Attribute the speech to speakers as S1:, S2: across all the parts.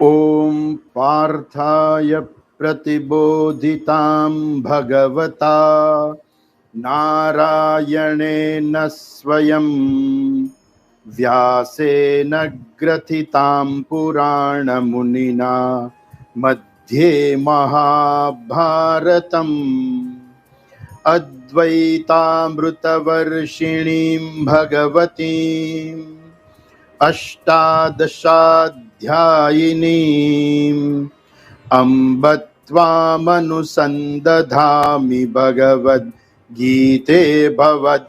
S1: ॐ पार्थाय प्रतिबोधितां भगवता नारायणेन स्वयं व्यासेन ग्रथितां पुराणमुनिना मध्ये महाभारतम् अद्वैतामृतवर्षिणीं भगवतीम् अष्टादशाध्यायिनीम् अम्ब त्वामनुसन्दधामि भगवद्गीते भवद्वेषिणीम्।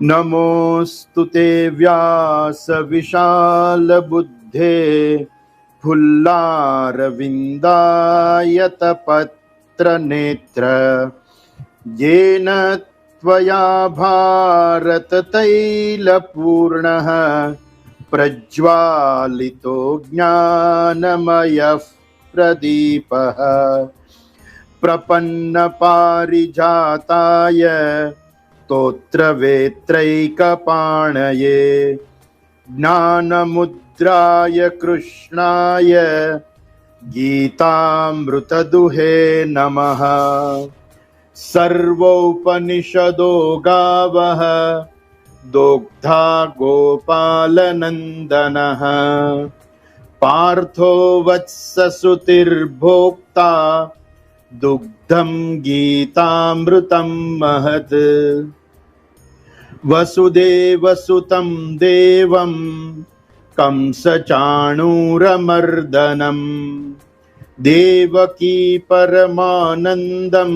S1: नमोऽस्तु ते व्यासविशालबुद्धे फुल्लारविन्दायतपत्रनेत्र येन त्वया भारततैलपूर्णः प्रज्वालितो ज्ञानमयः प्रदीपः प्रपन्नपारिजाताय स्तोत्रवेत्रैकपाणये ज्ञानमुद्राय कृष्णाय गीतामृतदुहे नमः। सर्वोपनिषदो गावः दोग्धा गोपालनन्दनः पार्थो वत्ससुतिर्भोक्ता दुग्धं गीतामृतं महत्। वसुदेवसुतं देवं कंसचाणूरमर्दनं देवकी परमानन्दं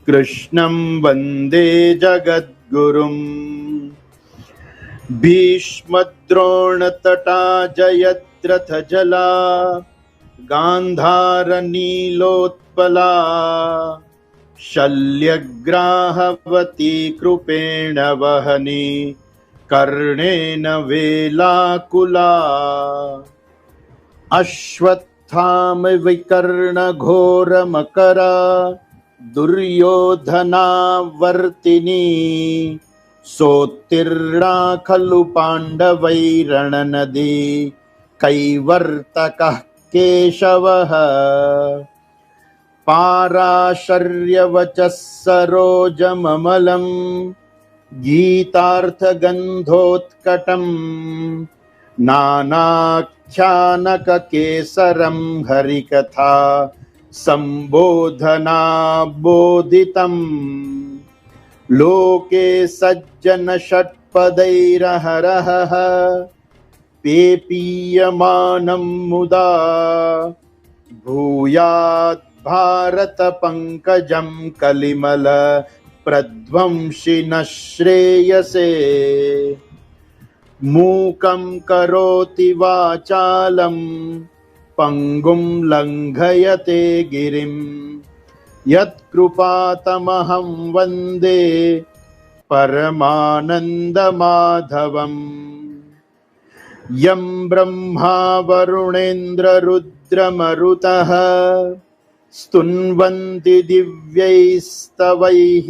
S1: कृष्णं वन्दे जगद्गुरुम्। भीष्मद्रोणतटा जयद्रथजला गान्धारनीलोत्पला शल्यग्राहवती कृपेण वहनी कर्णेन वेलाकुला। अश्वत्थामविकर्णघोरमकरा दुर्योधनावर्तिनी सोत्तीर्णा खलु पाण्डवैरणनदी कैवर्तकः केशवः। पाराशर्यवचः सरोजममलं गीतार्थगन्धोत्कटं नानाख्यानककेसरं हरिकथा सम्बोधनाबोधितं। लोके सज्जनषट्पदैरहरः पेपीयमानं मुदा भूयात् भारतपङ्कजं कलिमल प्रध्वंसिनः श्रेयसे। मूकं करोति वाचालं पङ्गुं लङ्घयते गिरिं यत्कृपातमहं वन्दे परमानन्दमाधवम्। यं ब्रह्मा वरुणेन्द्ररुद्रमरुतः स्तुन्वन्ति दिव्यैस्तवैः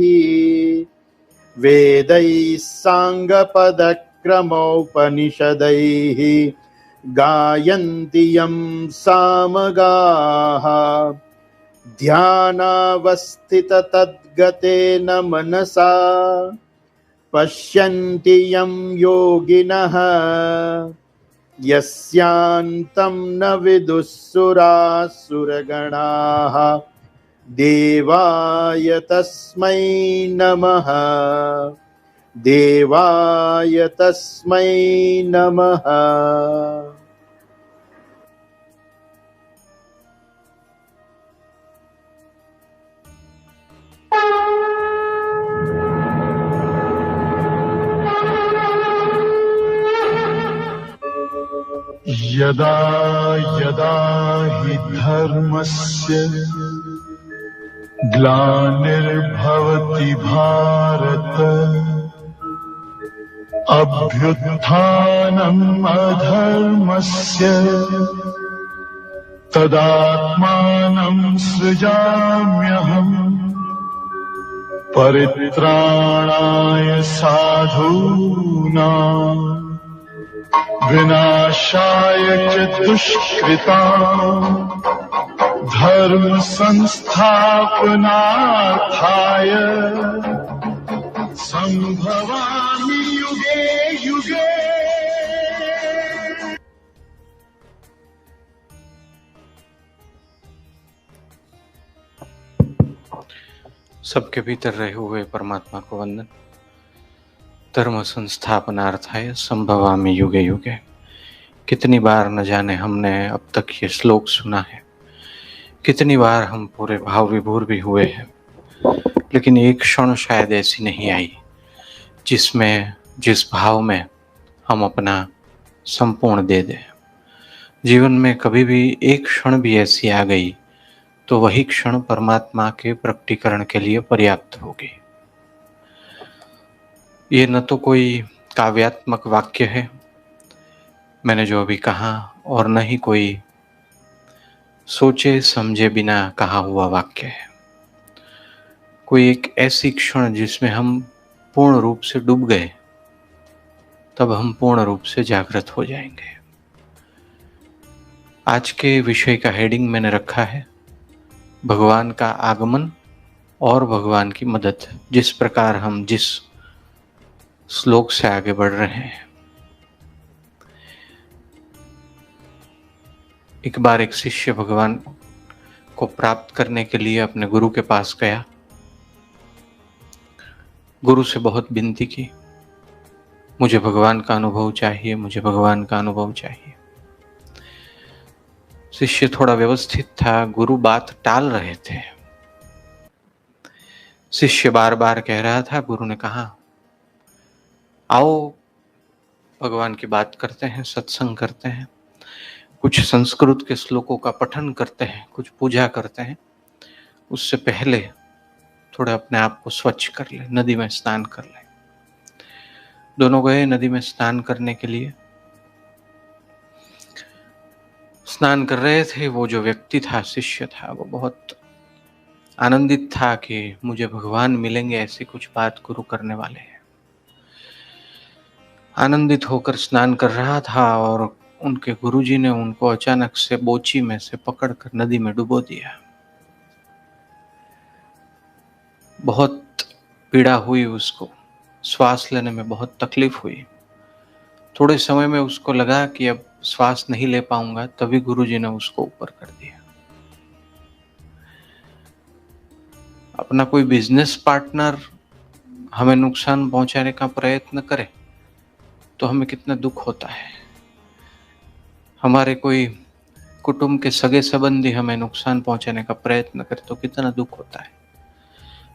S1: वेदैः साङ्गपदक्रमोपनिषदैः गायन्ति यं सामगाः। ध्यानावस्थिततद्गतेन मनसा पश्यन्ति यं योगिनः यस्यान्तं न विदुःसुरासुरगणाः। देवाय तस्मै नमः, देवाय तस्मै नमः।
S2: यदा यदा हि धर्मस्य ग्लानिर्भवति भारत अभ्युत्थानम् अधर्मस्य तदात्मानं सृजाम्यहम् परित्राणाय साधूनां विनाशाय च दुष्कृताम् धर्म संस्थापनार्थाय संभवामि युगे युगे।
S3: सबके भीतर रहे हुए परमात्मा को वंदन। धर्म संस्थापनार्थाय संभवामि युगे युगे। कितनी बार न जाने हमने अब तक ये श्लोक सुना है, कितनी बार हम पूरे भाव विभोर भी हुए हैं, लेकिन एक क्षण शायद ऐसी नहीं आई जिस भाव में हम अपना संपूर्ण दे दें। जीवन में कभी भी एक क्षण भी ऐसी आ गई तो वही क्षण परमात्मा के प्रकटीकरण के लिए पर्याप्त होगी। ये न तो कोई काव्यात्मक वाक्य है मैंने जो अभी कहा, और न ही कोई सोचे समझे बिना कहा हुआ वाक्य है। कोई एक ऐसी क्षण जिसमें हम पूर्ण रूप से डूब गए, तब हम पूर्ण रूप से जागृत हो जाएंगे। आज के विषय का हेडिंग मैंने रखा है भगवान का आगमन और भगवान की मदद। जिस प्रकार हम जिस श्लोक से आगे बढ़ रहे हैं, एक बार एक शिष्य भगवान को प्राप्त करने के लिए अपने गुरु के पास गया। गुरु से बहुत विनती की, मुझे भगवान का अनुभव चाहिए, मुझे भगवान का अनुभव चाहिए। शिष्य थोड़ा व्यवस्थित था, गुरु बात टाल रहे थे। शिष्य बार बार कह रहा था, गुरु ने कहा आओ भगवान की बात करते हैं, सत्संग करते हैं, कुछ संस्कृत के श्लोकों का पठन करते हैं, कुछ पूजा करते हैं। उससे पहले थोड़ा अपने आप को स्वच्छ कर ले, नदी में स्नान कर ले। दोनों गए नदी में स्नान करने के लिए। स्नान कर रहे थे, वो जो व्यक्ति था, शिष्य था, वो बहुत आनंदित था कि मुझे भगवान मिलेंगे, ऐसी कुछ बात गुरु करने वाले हैं। आनंदित होकर स्नान कर रहा था और उनके गुरुजी ने उनको अचानक से बोची में से पकड़कर नदी में डुबो दिया। बहुत पीड़ा हुई उसको, श्वास लेने में बहुत तकलीफ हुई। थोड़े समय में उसको लगा कि अब श्वास नहीं ले पाऊंगा, तभी गुरुजी ने उसको ऊपर कर दिया। अपना कोई बिजनेस पार्टनर हमें नुकसान पहुंचाने का प्रयत्न करे तो हमें कितना दुख होता है। हमारे कोई कुटुंब के सगे संबंधी हमें नुकसान पहुंचाने का प्रयत्न करे तो कितना दुख होता है।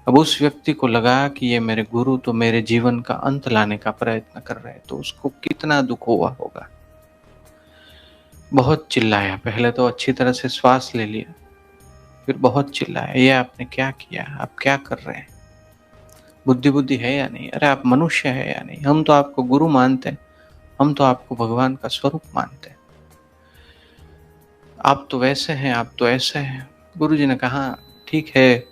S3: अब उस व्यक्ति को लगा कि ये मेरे गुरु तो मेरे जीवन का अंत लाने का प्रयत्न कर रहे हैं, तो उसको कितना दुख हुआ होगा। बहुत चिल्लाया, पहले तो अच्छी तरह से श्वास ले लिया, फिर बहुत चिल्लाया, ये आपने क्या किया, आप क्या कर रहे हैं, बुद्धि है या नहीं, अरे आप मनुष्य है या नहीं, हम तो आपको गुरु मानते हैं, हम तो आपको भगवान का स्वरूप मानते हैं, आप तो वैसे हैं, आप तो ऐसे हैं। गुरुजी ने कहा ठीक है,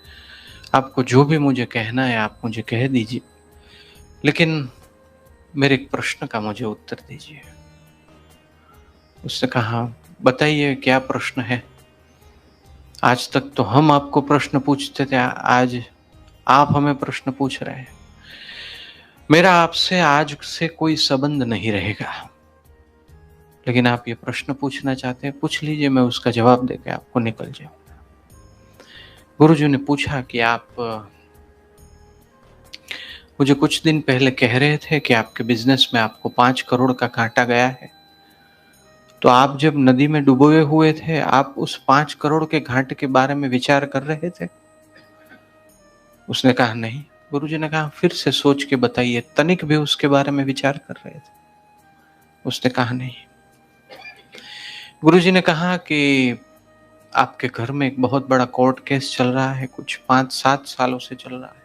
S3: आपको जो भी मुझे कहना है आप मुझे कह दीजिए, लेकिन मेरे एक प्रश्न का मुझे उत्तर दीजिए। उसने कहा बताइए क्या प्रश्न है। आज तक तो हम आपको प्रश्न पूछते थे, आज आप हमें प्रश्न पूछ रहे हैं। मेरा आपसे आज से कोई संबंध नहीं रहेगा, लेकिन आप ये प्रश्न पूछना चाहते हैं, पूछ लीजिए, मैं उसका जवाब देकर आपको निकल जाऊंगा। गुरुजी ने पूछा कि आप मुझे कुछ दिन पहले कह रहे थे कि आपके बिजनेस में आपको 5 करोड़ का घाटा गया है, तो आप जब नदी में डूबे हुए थे आप उस 5 करोड़ के घाटे के बारे में विचार कर रहे थे? उसने कहा नहीं। गुरुजी ने कहा फिर से सोच के बताइए, तनिक भी उसके बारे में विचार कर रहे थे? उसने कहा नहीं। गुरुजी ने कहा कि आपके घर में एक बहुत बड़ा कोर्ट केस चल रहा है, कुछ 5-7 सालों से चल रहा है,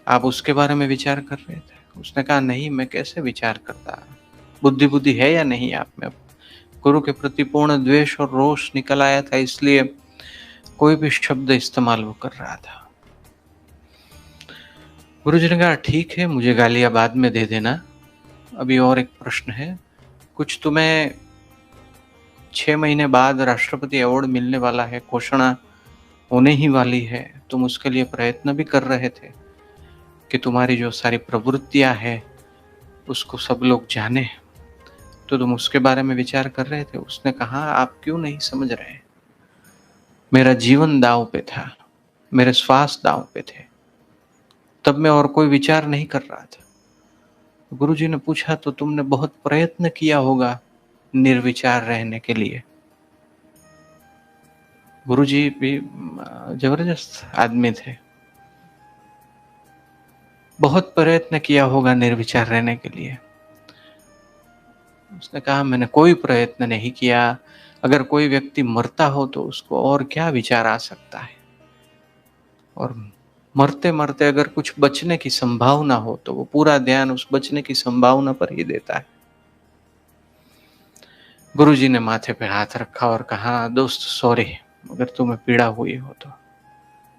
S3: आप उसके बारे में विचार कर रहे थे? उसने कहा नहीं, मैं कैसे विचार करता, बुद्धि है या नहीं आप में? गुरु के प्रति पूर्ण द्वेष और रोष निकल आया था, इसलिए कोई भी शब्द इस्तेमाल वो कर रहा था। गुरुजी ने कहा ठीक है, मुझे गालियां बाद में दे देना, अभी और एक प्रश्न है, कुछ तुम्हें 6 महीने बाद राष्ट्रपति अवार्ड मिलने वाला है, घोषणा होने ही वाली है, तुम उसके लिए प्रयत्न भी कर रहे थे कि तुम्हारी जो सारी प्रवृत्तियां है उसको सब लोग जाने, तो तुम उसके बारे में विचार कर रहे थे। उसने कहा आप क्यों नहीं समझ रहे, मेरा जीवन दांव पे था, मेरे श्वास दांव पे थे, तब मैं और कोई विचार नहीं कर रहा था। गुरुजी ने पूछा तो तुमने बहुत प्रयत्न किया होगा निर्विचार रहने के लिए। गुरुजी भी जबरदस्त आदमी थे, बहुत प्रयत्न किया होगा निर्विचार रहने के लिए। उसने कहा मैंने कोई प्रयत्न नहीं किया, अगर कोई व्यक्ति मरता हो तो उसको और क्या विचार आ सकता है, और मरते मरते अगर कुछ बचने की संभावना हो तो वो पूरा ध्यान उस बचने की संभावना पर ही देता है। गुरुजी ने माथे पे हाथ रखा और कहा दोस्त सॉरी, अगर तुम्हें पीड़ा हुई हो तो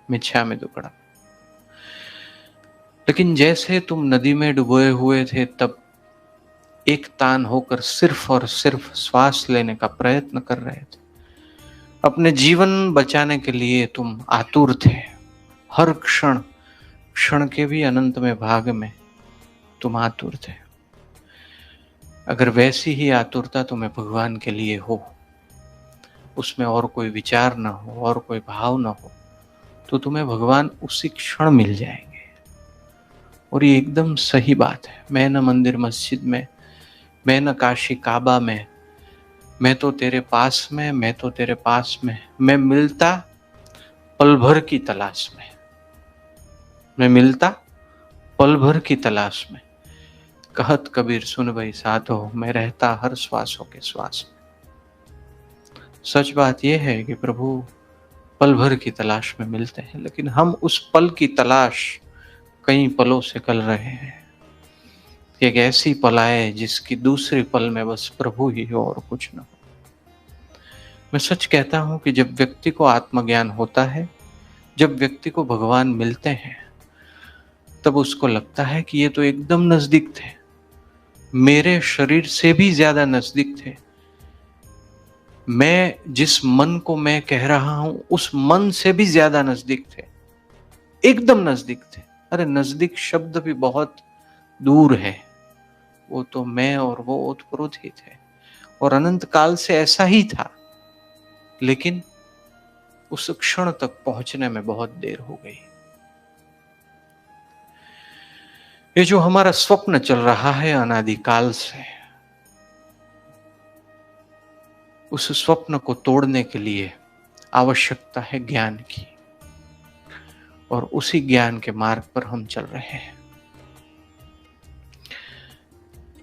S3: मिच्छामि दुक्कड़म। लेकिन जैसे तुम नदी में डुबोए हुए थे तब एक तान होकर सिर्फ और सिर्फ श्वास लेने का प्रयत्न कर रहे थे, अपने जीवन बचाने के लिए तुम आतुर थे, हर क्षण क्षण के भी अनंत में भाग में तुम आतुर थे। अगर वैसी ही आतुरता तुम्हें भगवान के लिए हो, उसमें और कोई विचार ना हो और कोई भाव ना हो, तो तुम्हें भगवान उसी क्षण मिल जाएंगे। और ये एकदम सही बात है। मैं न मंदिर मस्जिद में, मैं न काशी काबा में, मैं तो तेरे पास में, मैं तो तेरे पास में, मैं मिलता पल भर की तलाश में, मैं मिलता पल भर की तलाश में। कहत कबीर सुन भई साधो, मैं रहता हर श्वासों के श्वास में। सच बात यह है कि प्रभु पल भर की तलाश में मिलते हैं, लेकिन हम उस पल की तलाश कई पलों से कर रहे हैं। एक ऐसी पल आए जिसकी दूसरी पल में बस प्रभु ही हो और कुछ न हो। मैं सच कहता हूं कि जब व्यक्ति को आत्मज्ञान होता है, जब व्यक्ति को भगवान मिलते हैं, तब उसको लगता है कि ये तो एकदम नजदीक थे, मेरे शरीर से भी ज्यादा नजदीक थे। मैं जिस मन को मैं कह रहा हूं उस मन से भी ज्यादा नजदीक थे, एकदम नजदीक थे। अरे नजदीक शब्द भी बहुत दूर है, वो तो मैं और वो ओतप्रोत ही थे, और अनंत काल से ऐसा ही था, लेकिन उस क्षण तक पहुंचने में बहुत देर हो गई। ये जो हमारा स्वप्न चल रहा है अनादिकाल से, उस स्वप्न को तोड़ने के लिए आवश्यकता है ज्ञान की, और उसी ज्ञान के मार्ग पर हम चल रहे हैं।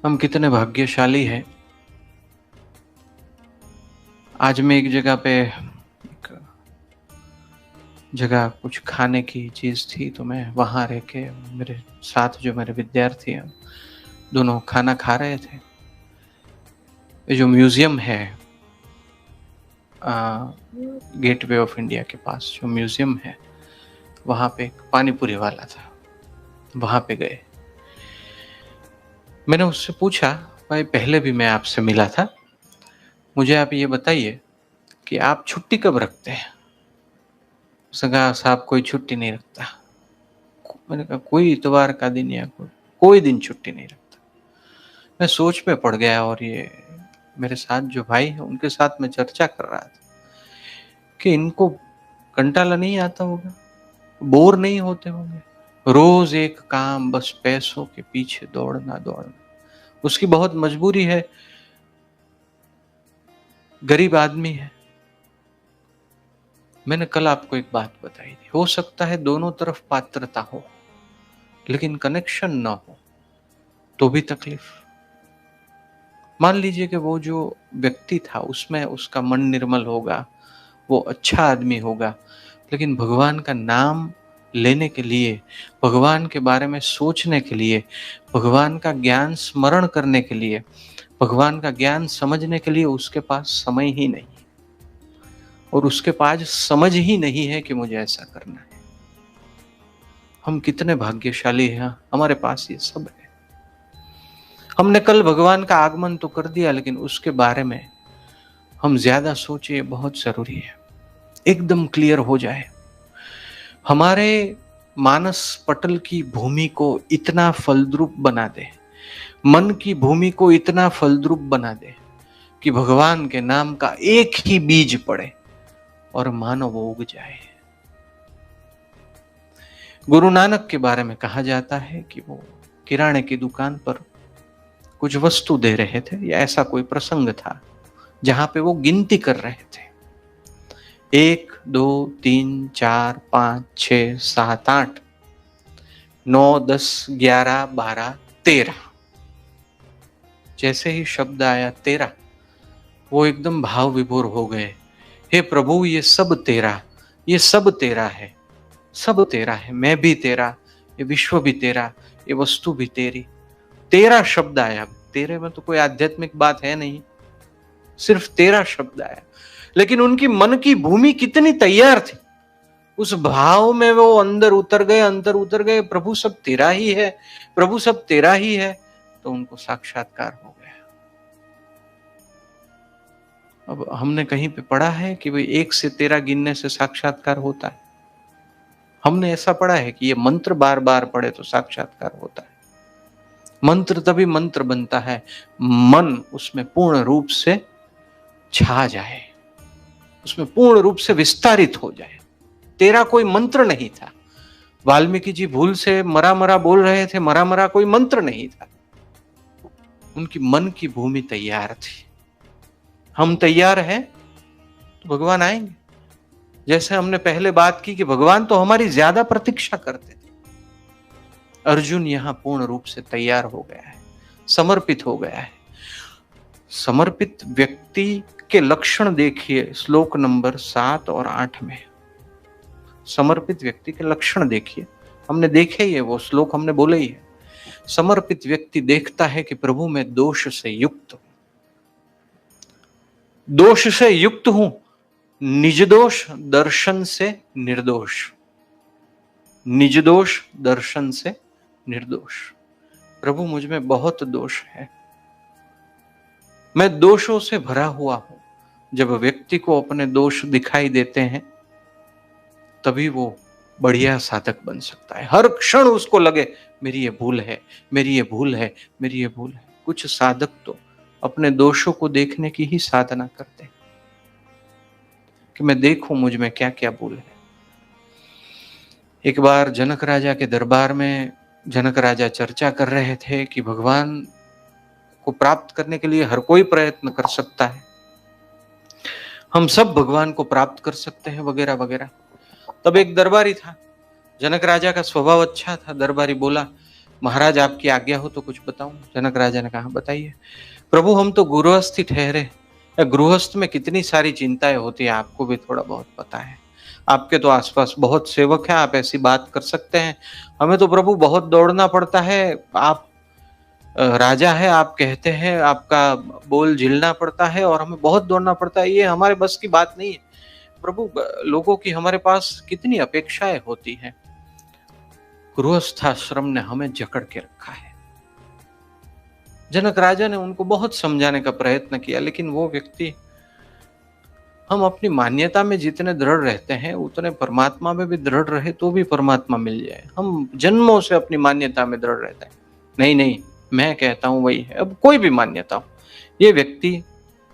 S3: हम कितने भाग्यशाली हैं। आज मैं एक जगह कुछ खाने की चीज थी, तो मैं वहां रह के मेरे साथ जो मेरे विद्यार्थी हैं दोनों खाना खा रहे थे। ये जो म्यूजियम है गेटवे ऑफ इंडिया के पास जो म्यूजियम है, वहां पे एक पानीपुरी वाला था, वहां पे गए। मैंने उससे पूछा भाई पहले भी मैं आपसे मिला था, मुझे आप ये बताइए कि आप छुट्टी कब रखते हैं। उसने कहा साहब कोई छुट्टी नहीं रखता। मैंने कहा कोई इतवार का दिन या कोई दिन छुट्टी नहीं रखता। मैं सोच में पड़ गया, और ये मेरे साथ जो भाई है उनके साथ मैं चर्चा कर रहा था कि इनको कंटाला नहीं आता होगा, बोर नहीं होते होंगे, रोज एक काम, बस पैसों के पीछे दौड़ना। उसकी बहुत मजबूरी है, गरीब आदमी है। मैंने कल आपको एक बात बताई थी, हो सकता है दोनों तरफ पात्रता हो लेकिन कनेक्शन ना हो तो भी तकलीफ। मान लीजिए कि वो जो व्यक्ति था उसमें उसका मन निर्मल होगा, वो अच्छा आदमी होगा, लेकिन भगवान का नाम लेने के लिए, भगवान के बारे में सोचने के लिए, भगवान का ज्ञान स्मरण करने के लिए, भगवान का ज्ञान समझने के लिए उसके पास समय ही नहीं, और उसके पास समझ ही नहीं है कि मुझे ऐसा करना है। हम कितने भाग्यशाली हैं, हमारे पास ये सब है। हमने कल भगवान का आगमन तो कर दिया, लेकिन उसके बारे में हम ज्यादा सोचे, बहुत जरूरी है एकदम क्लियर हो जाए। हमारे मानस पटल की भूमि को इतना फलद्रुप बना दे, मन की भूमि को इतना फलद्रुप बना दे कि भगवान के नाम का एक ही बीज पड़े और मानो वो उग जाए। गुरु नानक के बारे में कहा जाता है कि वो किराने की दुकान पर कुछ वस्तु दे रहे थे, या ऐसा कोई प्रसंग था जहां पे वो गिनती कर रहे थे, 1 2 3 4 5 6 7 8 9 10 11 12 13। जैसे ही शब्द आया 13, वो एकदम भाव विभोर हो गए। हे प्रभु, ये सब तेरा, ये सब तेरा है, सब तेरा है, मैं भी तेरा, ये विश्व भी तेरा, ये वस्तु भी तेरी। 13 शब्द आया। तेरे में तो कोई आध्यात्मिक बात है नहीं, सिर्फ 13 शब्द आया, लेकिन उनकी मन की भूमि कितनी तैयार थी। उस भाव में वो अंदर उतर गए, प्रभु सब तेरा ही है, प्रभु सब तेरा ही है। तो उनको साक्षात्कार हो गया। अब हमने कहीं पे पढ़ा है कि भाई 1 से 13 गिनने से साक्षात्कार होता है? हमने ऐसा पढ़ा है कि ये मंत्र बार बार पढ़े तो साक्षात्कार होता है। मंत्र तभी मंत्र बनता है, मन उसमें पूर्ण रूप से छा जाए, उसमें पूर्ण रूप से विस्तारित हो जाए। तेरा कोई मंत्र नहीं था। वाल्मीकि जी भूल से मरा मरा बोल रहे थे, मरा मरा कोई मंत्र नहीं था। उनकी मन की भूमि तैयार थी। हम तैयार हैं तो भगवान आएंगे। जैसे हमने पहले बात की कि भगवान तो हमारी ज्यादा प्रतीक्षा करते थे। अर्जुन यहां पूर्ण रूप से तैयार हो गया है, समर्पित हो गया है। समर्पित व्यक्ति के लक्षण देखिए श्लोक नंबर 7 और 8 में। समर्पित व्यक्ति के लक्षण देखिए, हमने देखे ही है, वो श्लोक हमने बोले ही है। समर्पित व्यक्ति देखता है कि प्रभु मैं दोष से युक्त हूं, दोष से युक्त हूं, निज दोष दर्शन से निर्दोष, निज दोष दर्शन से निर्दोष। प्रभु मुझ में बहुत दोष है, मैं दोषों से भरा हुआ हूं। जब व्यक्ति को अपने दोष दिखाई देते हैं तभी वो बढ़िया साधक बन सकता है। हर क्षण उसको लगे मेरी ये भूल है, मेरी ये भूल है, मेरी ये भूल है। कुछ साधक तो अपने दोषों को देखने की ही साधना करते हैं कि मैं देखूं मुझ में क्या क्या भूल है। एक बार जनक राजा के दरबार में जनक राजा चर्चा कर रहे थे कि भगवान को प्राप्त करने के लिए हर कोई प्रयत्न कर सकता है, हम सब भगवान को प्राप्त कर सकते हैं, वगैरह वगैरह। तब एक दरबारी था, जनक राजा का स्वभाव अच्छा था। दरबारी बोला, महाराज आपकी आज्ञा हो तो कुछ बताऊं। जनक राजा ने कहा, बताइए। प्रभु हम तो गृहस्थ ही ठहरे, गृहस्थ में कितनी सारी चिंताएं होती है, आपको भी थोड़ा बहुत पता है। आपके तो आसपास बहुत सेवक हैं, आप ऐसी बात कर सकते हैं। हमें तो प्रभु बहुत दौड़ना पड़ता है, आप राजा है, आप कहते हैं, आपका बोल झिलना पड़ता है और हमें बहुत दौड़ना पड़ता है, ये हमारे बस की बात नहीं है। प्रभु लोगों की हमारे पास कितनी अपेक्षाएं होती हैं। गृहस्थाश्रम ने हमें जकड़ के रखा है। जनक राजा ने उनको बहुत समझाने का प्रयत्न किया, लेकिन वो व्यक्ति, हम अपनी मान्यता में जितने दृढ़ रहते हैं उतने परमात्मा में भी दृढ़ रहे तो भी परमात्मा मिल जाए। हम जन्मों से अपनी मान्यता में दृढ़ रहते हैं, नहीं नहीं मैं कहता हूं वही है, अब कोई भी मान्यता हो। ये व्यक्ति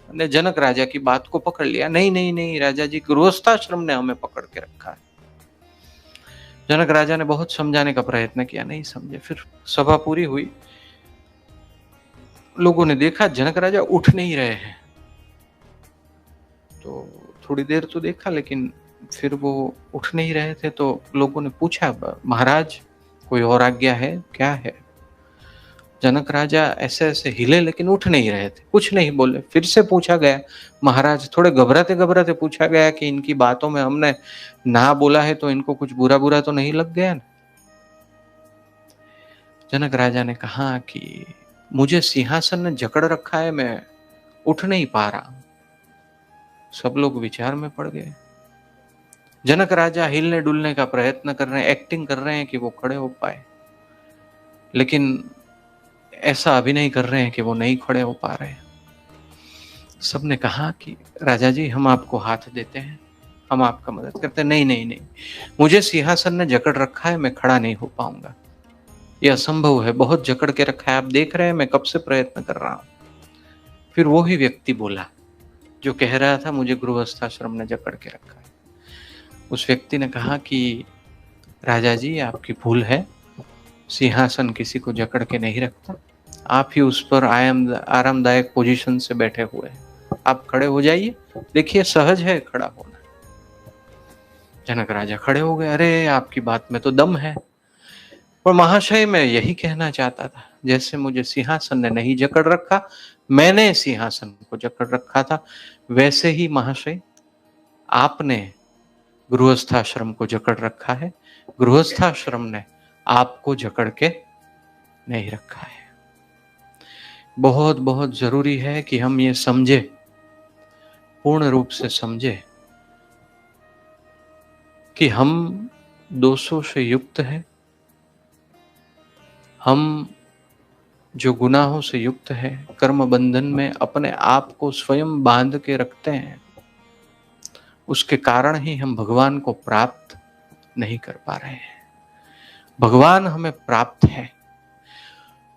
S3: ने जनक राजा की बात को पकड़ लिया, नहीं नहीं नहीं राजा जी, गृहस्थाश्रम ने हमें पकड़ के रखा है। जनक राजा ने बहुत समझाने का प्रयत्न किया, नहीं समझे। फिर सभा पूरी हुई, लोगों ने देखा जनक राजा उठ नहीं रहे हैं, तो थोड़ी देर तो देखा, लेकिन फिर वो उठ नहीं रहे थे। तो लोगों ने पूछा, महाराज कोई और आज्ञा है क्या है? जनक राजा ऐसे ऐसे हिले, लेकिन उठ नहीं रहे थे, कुछ नहीं बोले। फिर से पूछा गया, महाराज थोड़े घबराते घबराते पूछा गया कि इनकी बातों में हमने ना बोला है तो इनको कुछ बुरा बुरा तो नहीं लग गया ना? जनक राजा ने कहा कि मुझे सिंहासन ने जकड़ रखा है, मैं उठ नहीं पा रहा। सब लोग विचार में पड़ गए। जनक राजा हिलने डुलने का प्रयत्न कर रहे हैं, एक्टिंग कर रहे हैं कि वो खड़े हो पाए, लेकिन ऐसा अभिनय कर रहे हैं कि वो नहीं खड़े हो पा रहे हैं। सबने कहा कि राजा जी हम आपको हाथ देते हैं, हम आपका मदद करते हैं। नहीं नहीं नहीं, मुझे सिंहासन ने जकड़ रखा है, मैं खड़ा नहीं हो पाऊंगा, ये असंभव है, बहुत जकड़ के रखा है, आप देख रहे हैं मैं कब से प्रयत्न कर रहा हूं। फिर वो ही व्यक्ति बोला जो कह रहा था मुझे गृहस्थाश्रम ने जकड़ के रखा है। उस व्यक्ति ने कहा कि राजा जी आपकी भूल है, सिंहासन किसी को जकड़ के नहीं रखता, आप ही उस पर आरामदायक पोजीशन से बैठे हुए हैं, आप खड़े हो जाइए, देखिए सहज है खड़ा होना। जनक राजा खड़े हो गए। अरे आपकी बात में तो दम है, पर महाशय मैं यही कहना चाहता था, जैसे मुझे सिंहासन ने नहीं जकड़ रखा, मैंने सिंहासन को जकड़ रखा था, वैसे ही महाशय आपने गृहस्थाश्रम को जकड़ रखा है, गृहस्थाश्रम ने आपको जकड़ के नहीं रखा है। बहुत बहुत जरूरी है कि हम ये समझे, पूर्ण रूप से समझे कि हम दोषों से युक्त हैं, हम जो गुनाहों से युक्त है, कर्म बंधन में अपने आप को स्वयं बांध के रखते हैं, उसके कारण ही हम भगवान को प्राप्त नहीं कर पा रहे हैं। भगवान हमें प्राप्त है,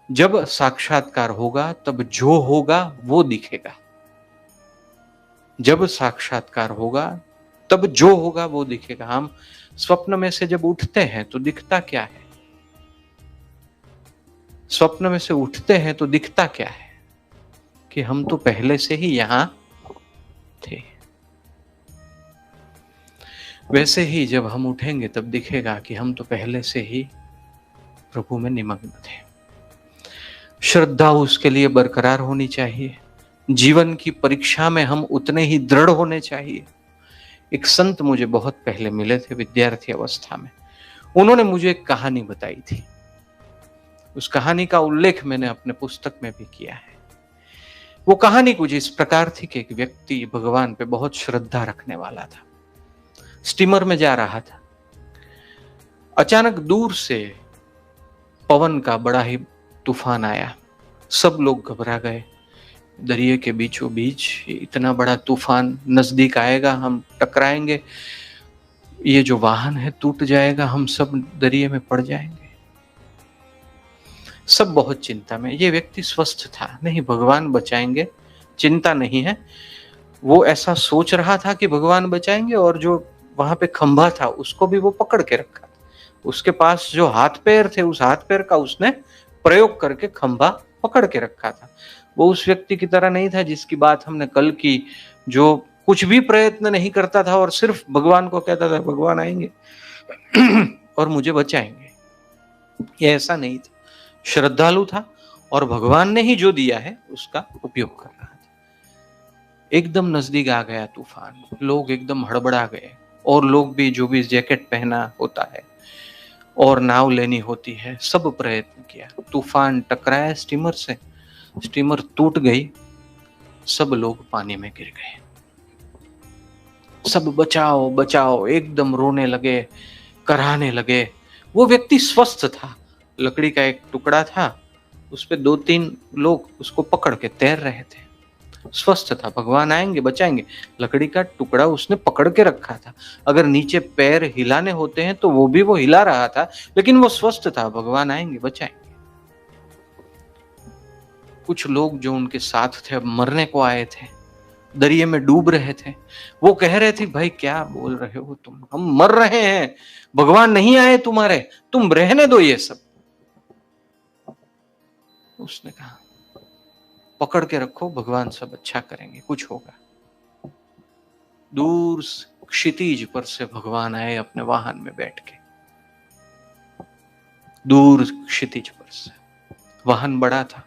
S3: जब साक्षात्कार होगा तब जो होगा वो दिखेगा। जब साक्षात्कार होगा तब जो होगा वो दिखेगा। हम स्वप्न में से जब उठते हैं तो दिखता क्या है? स्वप्न में से उठते हैं तो दिखता क्या है? कि हम तो पहले से ही यहां थे। वैसे ही जब हम उठेंगे तब दिखेगा कि हम तो पहले से ही प्रभु में निमग्न थे। श्रद्धा उसके लिए बरकरार होनी चाहिए। जीवन की परीक्षा में हम उतने ही दृढ़ होने चाहिए। एक संत मुझे बहुत पहले मिले थे विद्यार्थी अवस्था में, उन्होंने मुझे एक कहानी बताई थी। उस कहानी का उल्लेख मैंने अपने पुस्तक में भी किया है। वो कहानी कुछ इस प्रकार थी कि एक व्यक्ति भगवान पे बहुत श्रद्धा रखने वाला था, स्टीमर में जा रहा था। अचानक दूर से पवन का बड़ा ही तूफान आया, सब लोग घबरा गए। दरिया के बीचों बीच इतना बड़ा तूफान, नजदीक आएगा हम टकराएंगे, ये जो वाहन है टूट जाएगा, हम सब दरिया में पड़ जाएंगे। सब बहुत चिंता में। ये व्यक्ति स्वस्थ था, नहीं भगवान बचाएंगे, चिंता नहीं है। वो ऐसा सोच रहा था कि भगवान बचाएंगे, और जो वहां पे खंभा था उसको भी वो पकड़ के रखा था। उसके पास जो हाथ पैर थे, उस हाथ पैर का उसने प्रयोग करके खंभा पकड़ के रखा था। वो उस व्यक्ति की तरह नहीं था जिसकी बात हमने कल की, जो कुछ भी प्रयत्न नहीं करता था और सिर्फ भगवान को कहता था भगवान आएंगे और मुझे बचाएंगे। ये ऐसा नहीं था, श्रद्धालु था और भगवान ने ही जो दिया है उसका उपयोग कर रहा था। एकदम नजदीक आ गया तूफान, लोग एकदम हड़बड़ा गए, और लोग भी जो भी जैकेट पहना होता है और नाव लेनी होती है, सब प्रयत्न किया। तूफान टकराया स्टीमर से, स्टीमर टूट गई, सब लोग पानी में गिर गए। सब बचाओ बचाओ एकदम रोने लगे, कराहने लगे। वो व्यक्ति स्वस्थ था, लकड़ी का एक टुकड़ा था, उस पे 2-3 लोग उसको पकड़ के तैर रहे थे। स्वस्थ था, भगवान आएंगे बचाएंगे, लकड़ी का टुकड़ा उसने पकड़ के रखा था। अगर नीचे पैर हिलाने होते हैं तो वो भी वो हिला रहा था, लेकिन वो स्वस्थ था, भगवान आएंगे बचाएंगे। कुछ लोग जो उनके साथ थे, अब मरने को आए थे, दरिया में डूब रहे थे, वो कह रहे थे भाई क्या बोल रहे हो तुम, हम मर रहे हैं, भगवान नहीं आए तुम्हारे, तुम रहने दो ये सब। उसने कहा पकड़ के रखो, भगवान सब अच्छा करेंगे, कुछ होगा। दूर क्षितिज पर से भगवान आए अपने वाहन में बैठ के, दूर क्षितिज पर से। वाहन बड़ा था,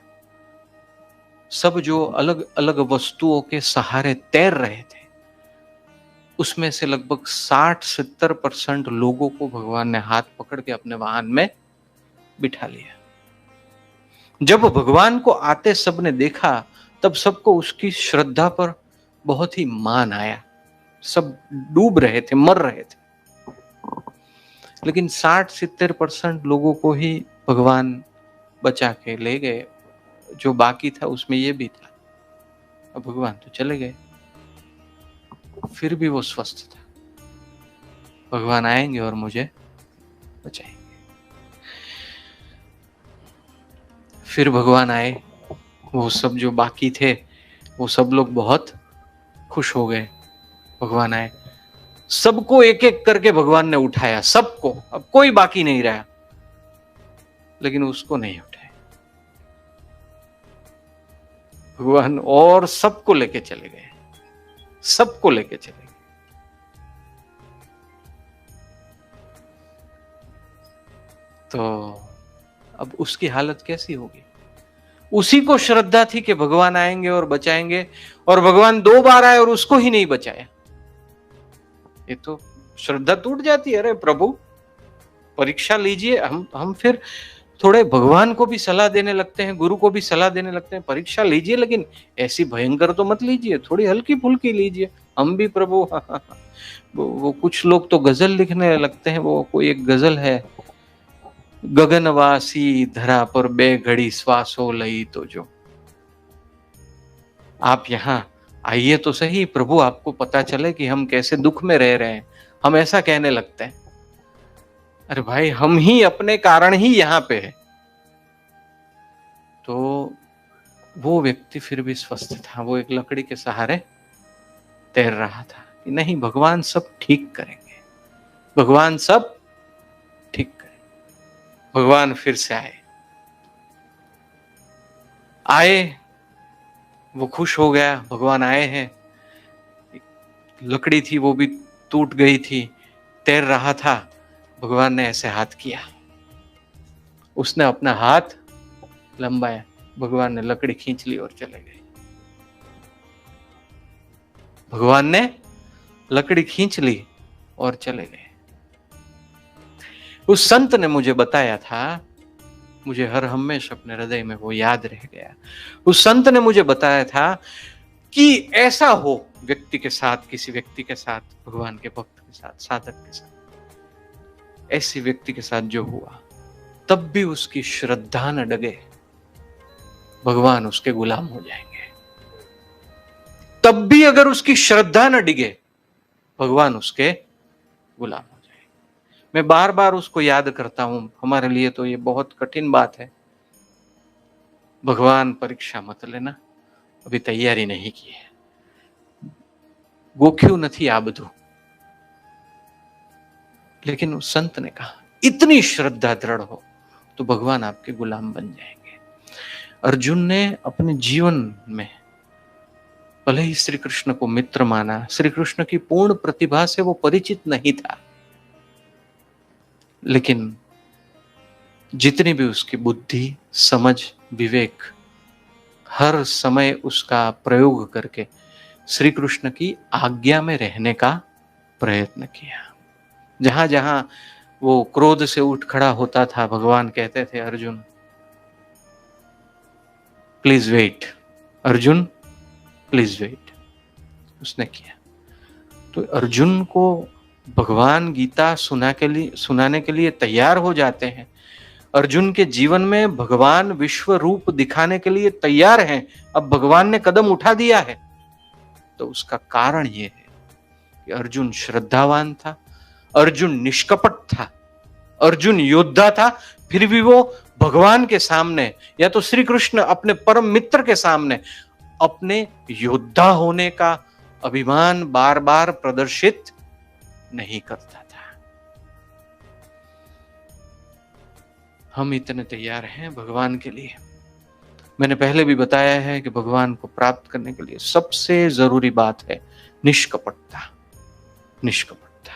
S3: सब जो अलग अलग वस्तुओं के सहारे तैर रहे थे, उसमें से लगभग 60-70% लोगों को भगवान ने हाथ पकड़ के अपने वाहन में बिठा लिया। जब भगवान को आते सबने देखा, तब सबको उसकी श्रद्धा पर बहुत ही मान आया। सब डूब रहे थे, मर रहे थे, लेकिन 60-70% लोगों को ही भगवान बचा के ले गए, जो बाकी था उसमें ये भी था। अब भगवान तो चले गए, फिर भी वो स्वस्थ था। भगवान आएंगे और मुझे बचाएंगे। फिर भगवान आए, वो सब जो बाकी थे वो सब लोग बहुत खुश हो गए। भगवान आए, सबको एक एक करके भगवान ने उठाया, सबको, अब कोई बाकी नहीं रहा, लेकिन उसको नहीं उठाया। भगवान और सबको लेके चले गए, सबको लेके चले गए। तो अब उसकी हालत कैसी होगी? उसी को श्रद्धा थी कि भगवान आएंगे और बचाएंगे, और भगवान 2 बार आए और उसको ही नहीं बचाया। ये तो श्रद्धा टूट जाती है। अरे प्रभु, परीक्षा लीजिए। हम फिर थोड़े भगवान को भी सलाह देने लगते हैं, गुरु को भी सलाह देने लगते हैं, परीक्षा लीजिए, लेकिन ऐसी भयंकर तो मत लीजिए, थोड़ी हल्की फुल्की लीजिए। हम भी प्रभु वो कुछ लोग तो गजल लिखने लगते हैं। वो कोई एक गजल है, गगनवासी धरा पर बे घड़ी श्वासो लई तो जो। आप यहाँ आइए तो सही प्रभु, आपको पता चले कि हम कैसे दुख में रह रहे हैं। हम ऐसा कहने लगते हैं। अरे भाई, हम ही अपने कारण ही यहाँ पे है। तो वो व्यक्ति फिर भी स्वस्थ था। वो एक लकड़ी के सहारे तैर रहा था कि नहीं, भगवान सब ठीक करेंगे, भगवान सब ठीक करेंगे। भगवान फिर से आए, वो खुश हो गया, भगवान आए हैं। लकड़ी थी वो भी टूट गई थी, तैर रहा था। भगवान ने ऐसे हाथ किया, उसने अपना हाथ लंबाया, भगवान ने लकड़ी खींच ली और चले गए। भगवान ने लकड़ी खींच ली और चले गए। उस संत ने मुझे बताया था, मुझे हर हमेशा अपने हृदय में वो याद रह गया। उस संत ने मुझे बताया था कि ऐसा हो व्यक्ति के साथ, किसी व्यक्ति के साथ, भगवान के भक्त के साथ, साधक के साथ, ऐसी व्यक्ति के साथ जो हुआ, तब भी उसकी श्रद्धा न डगे, भगवान उसके गुलाम हो जाएंगे। तब भी अगर उसकी श्रद्धा न डिगे, भगवान उसके गुलाम हो जाएंगे। मैं बार बार उसको याद करता हूं। हमारे लिए तो ये बहुत कठिन बात है। भगवान परीक्षा मत लेना, अभी तैयारी नहीं की है, गोख्यू नहीं आ बधु। लेकिन उस संत ने कहा, इतनी श्रद्धा दृढ़ हो तो भगवान आपके गुलाम बन जाएंगे। अर्जुन ने अपने जीवन में भले ही श्री कृष्ण को मित्र माना, श्री कृष्ण की पूर्ण प्रतिभा से वो परिचित नहीं था, लेकिन जितनी भी उसकी बुद्धि, समझ, विवेक, हर समय उसका प्रयोग करके श्री कृष्ण की आज्ञा में रहने का प्रयत्न किया। जहां जहां वो क्रोध से उठ खड़ा होता था, भगवान कहते थे, Arjun please wait, Arjun please wait. उसने किया। तो अर्जुन को भगवान गीता सुनाने के लिए तैयार हो जाते हैं। अर्जुन के जीवन में भगवान विश्व रूप दिखाने के लिए तैयार हैं। अब भगवान ने कदम उठा दिया है, तो उसका कारण यह है कि अर्जुन श्रद्धावान था, अर्जुन निष्कपट था, अर्जुन योद्धा था। फिर भी वो भगवान के सामने, या तो श्री कृष्ण अपने परम मित्र के सामने, अपने योद्धा होने का अभिमान बार बार प्रदर्शित नहीं करता था। हम इतने तैयार हैं भगवान के लिए। मैंने पहले भी बताया है कि भगवान को प्राप्त करने के लिए सबसे जरूरी बात है निष्कपटता, निष्कपटता।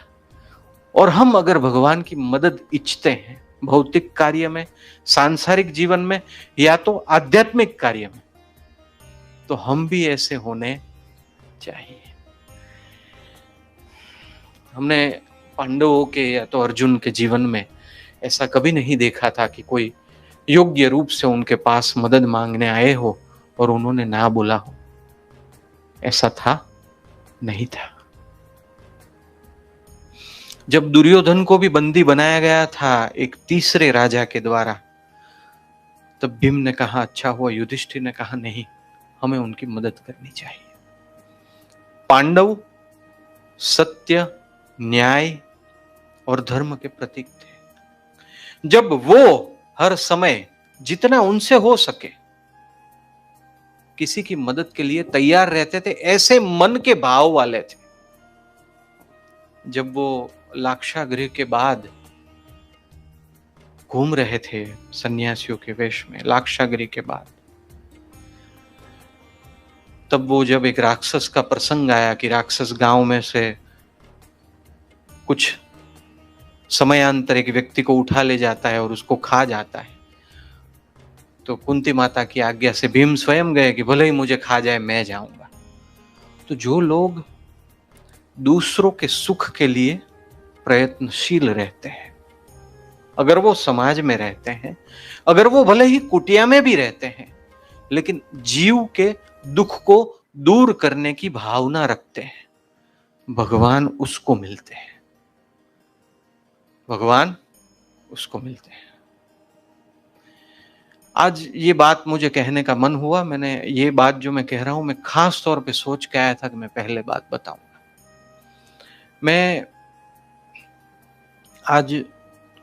S3: और हम अगर भगवान की मदद इच्छते हैं, भौतिक कार्य में, सांसारिक जीवन में, या तो आध्यात्मिक कार्य में, तो हम भी ऐसे होने चाहिए। हमने पांडवों के या तो अर्जुन के जीवन में ऐसा कभी नहीं देखा था कि कोई योग्य रूप से उनके पास मदद मांगने आए हो और उन्होंने ना बोला हो। ऐसा था नहीं था। जब दुर्योधन को भी बंदी बनाया गया था एक तीसरे राजा के द्वारा, तब भीम ने कहा अच्छा हुआ, युधिष्ठिर ने कहा नहीं, हमें उनकी मदद करनी चाहिए। पांडव सत्य, न्याय और धर्म के प्रतीक थे। जब वो हर समय जितना उनसे हो सके किसी की मदद के लिए तैयार रहते थे, ऐसे मन के भाव वाले थे। जब वो लाक्षागृह के बाद घूम रहे थे सन्यासियों के वेश में, लाक्षागृह के बाद, तब वो जब एक राक्षस का प्रसंग आया कि राक्षस गांव में से कुछ समयांतर एक व्यक्ति को उठा ले जाता है और उसको खा जाता है, तो कुंती माता की आज्ञा से भीम स्वयं गए कि भले ही मुझे खा जाए, मैं जाऊंगा। तो जो लोग दूसरों के सुख के लिए प्रयत्नशील रहते हैं, अगर वो समाज में रहते हैं, अगर वो भले ही कुटिया में भी रहते हैं, लेकिन जीव के दुख को दूर करने की भावना रखते हैं, भगवान उसको मिलते हैं, भगवान उसको मिलते हैं। आज ये बात मुझे कहने का मन हुआ। मैंने ये बात जो मैं कह रहा हूं, मैं खास तौर पे सोच के आया था कि मैं पहले बात बताऊंगा। मैं आज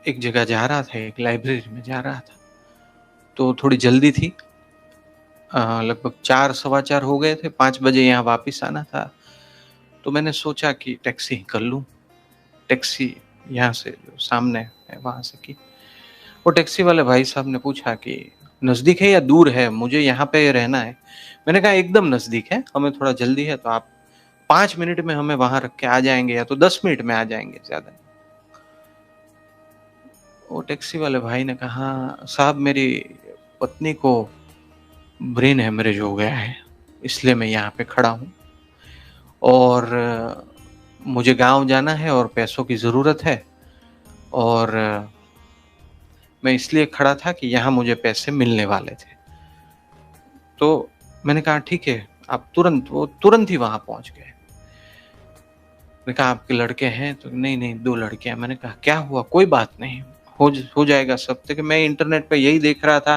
S3: एक जगह जा रहा था, एक लाइब्रेरी में जा रहा था, तो थोड़ी जल्दी थी, लगभग 4 सवा 4 हो गए थे, 5 बजे यहाँ वापस आना था। तो मैंने सोचा कि टैक्सी कर लूँ। टैक्सी यहाँ से जो सामने है वहाँ से की। वो टैक्सी वाले भाई साहब ने पूछा कि नज़दीक है या दूर है, मुझे यहाँ पे रहना है। मैंने कहा एकदम नज़दीक है, हमें थोड़ा जल्दी है, तो आप 5 मिनट में हमें वहाँ रख के आ जाएंगे या तो 10 मिनट में आ जाएंगे, ज़्यादा। वो टैक्सी वाले भाई ने कहा साहब मेरी पत्नी को ब्रेन हेमरेज हो गया है, इसलिए मैं यहाँ पे खड़ा हूँ, और मुझे गांव जाना है और पैसों की ज़रूरत है, और मैं इसलिए खड़ा था कि यहाँ मुझे पैसे मिलने वाले थे। तो मैंने कहा ठीक है, आप तुरंत, वो तुरंत ही वहाँ पहुँच गए। मैंने कहा आपके लड़के हैं? तो नहीं 2 लड़के हैं। मैंने कहा क्या हुआ? कोई बात नहीं, हो जाएगा सब। तो कि मैं इंटरनेट पे यही देख रहा था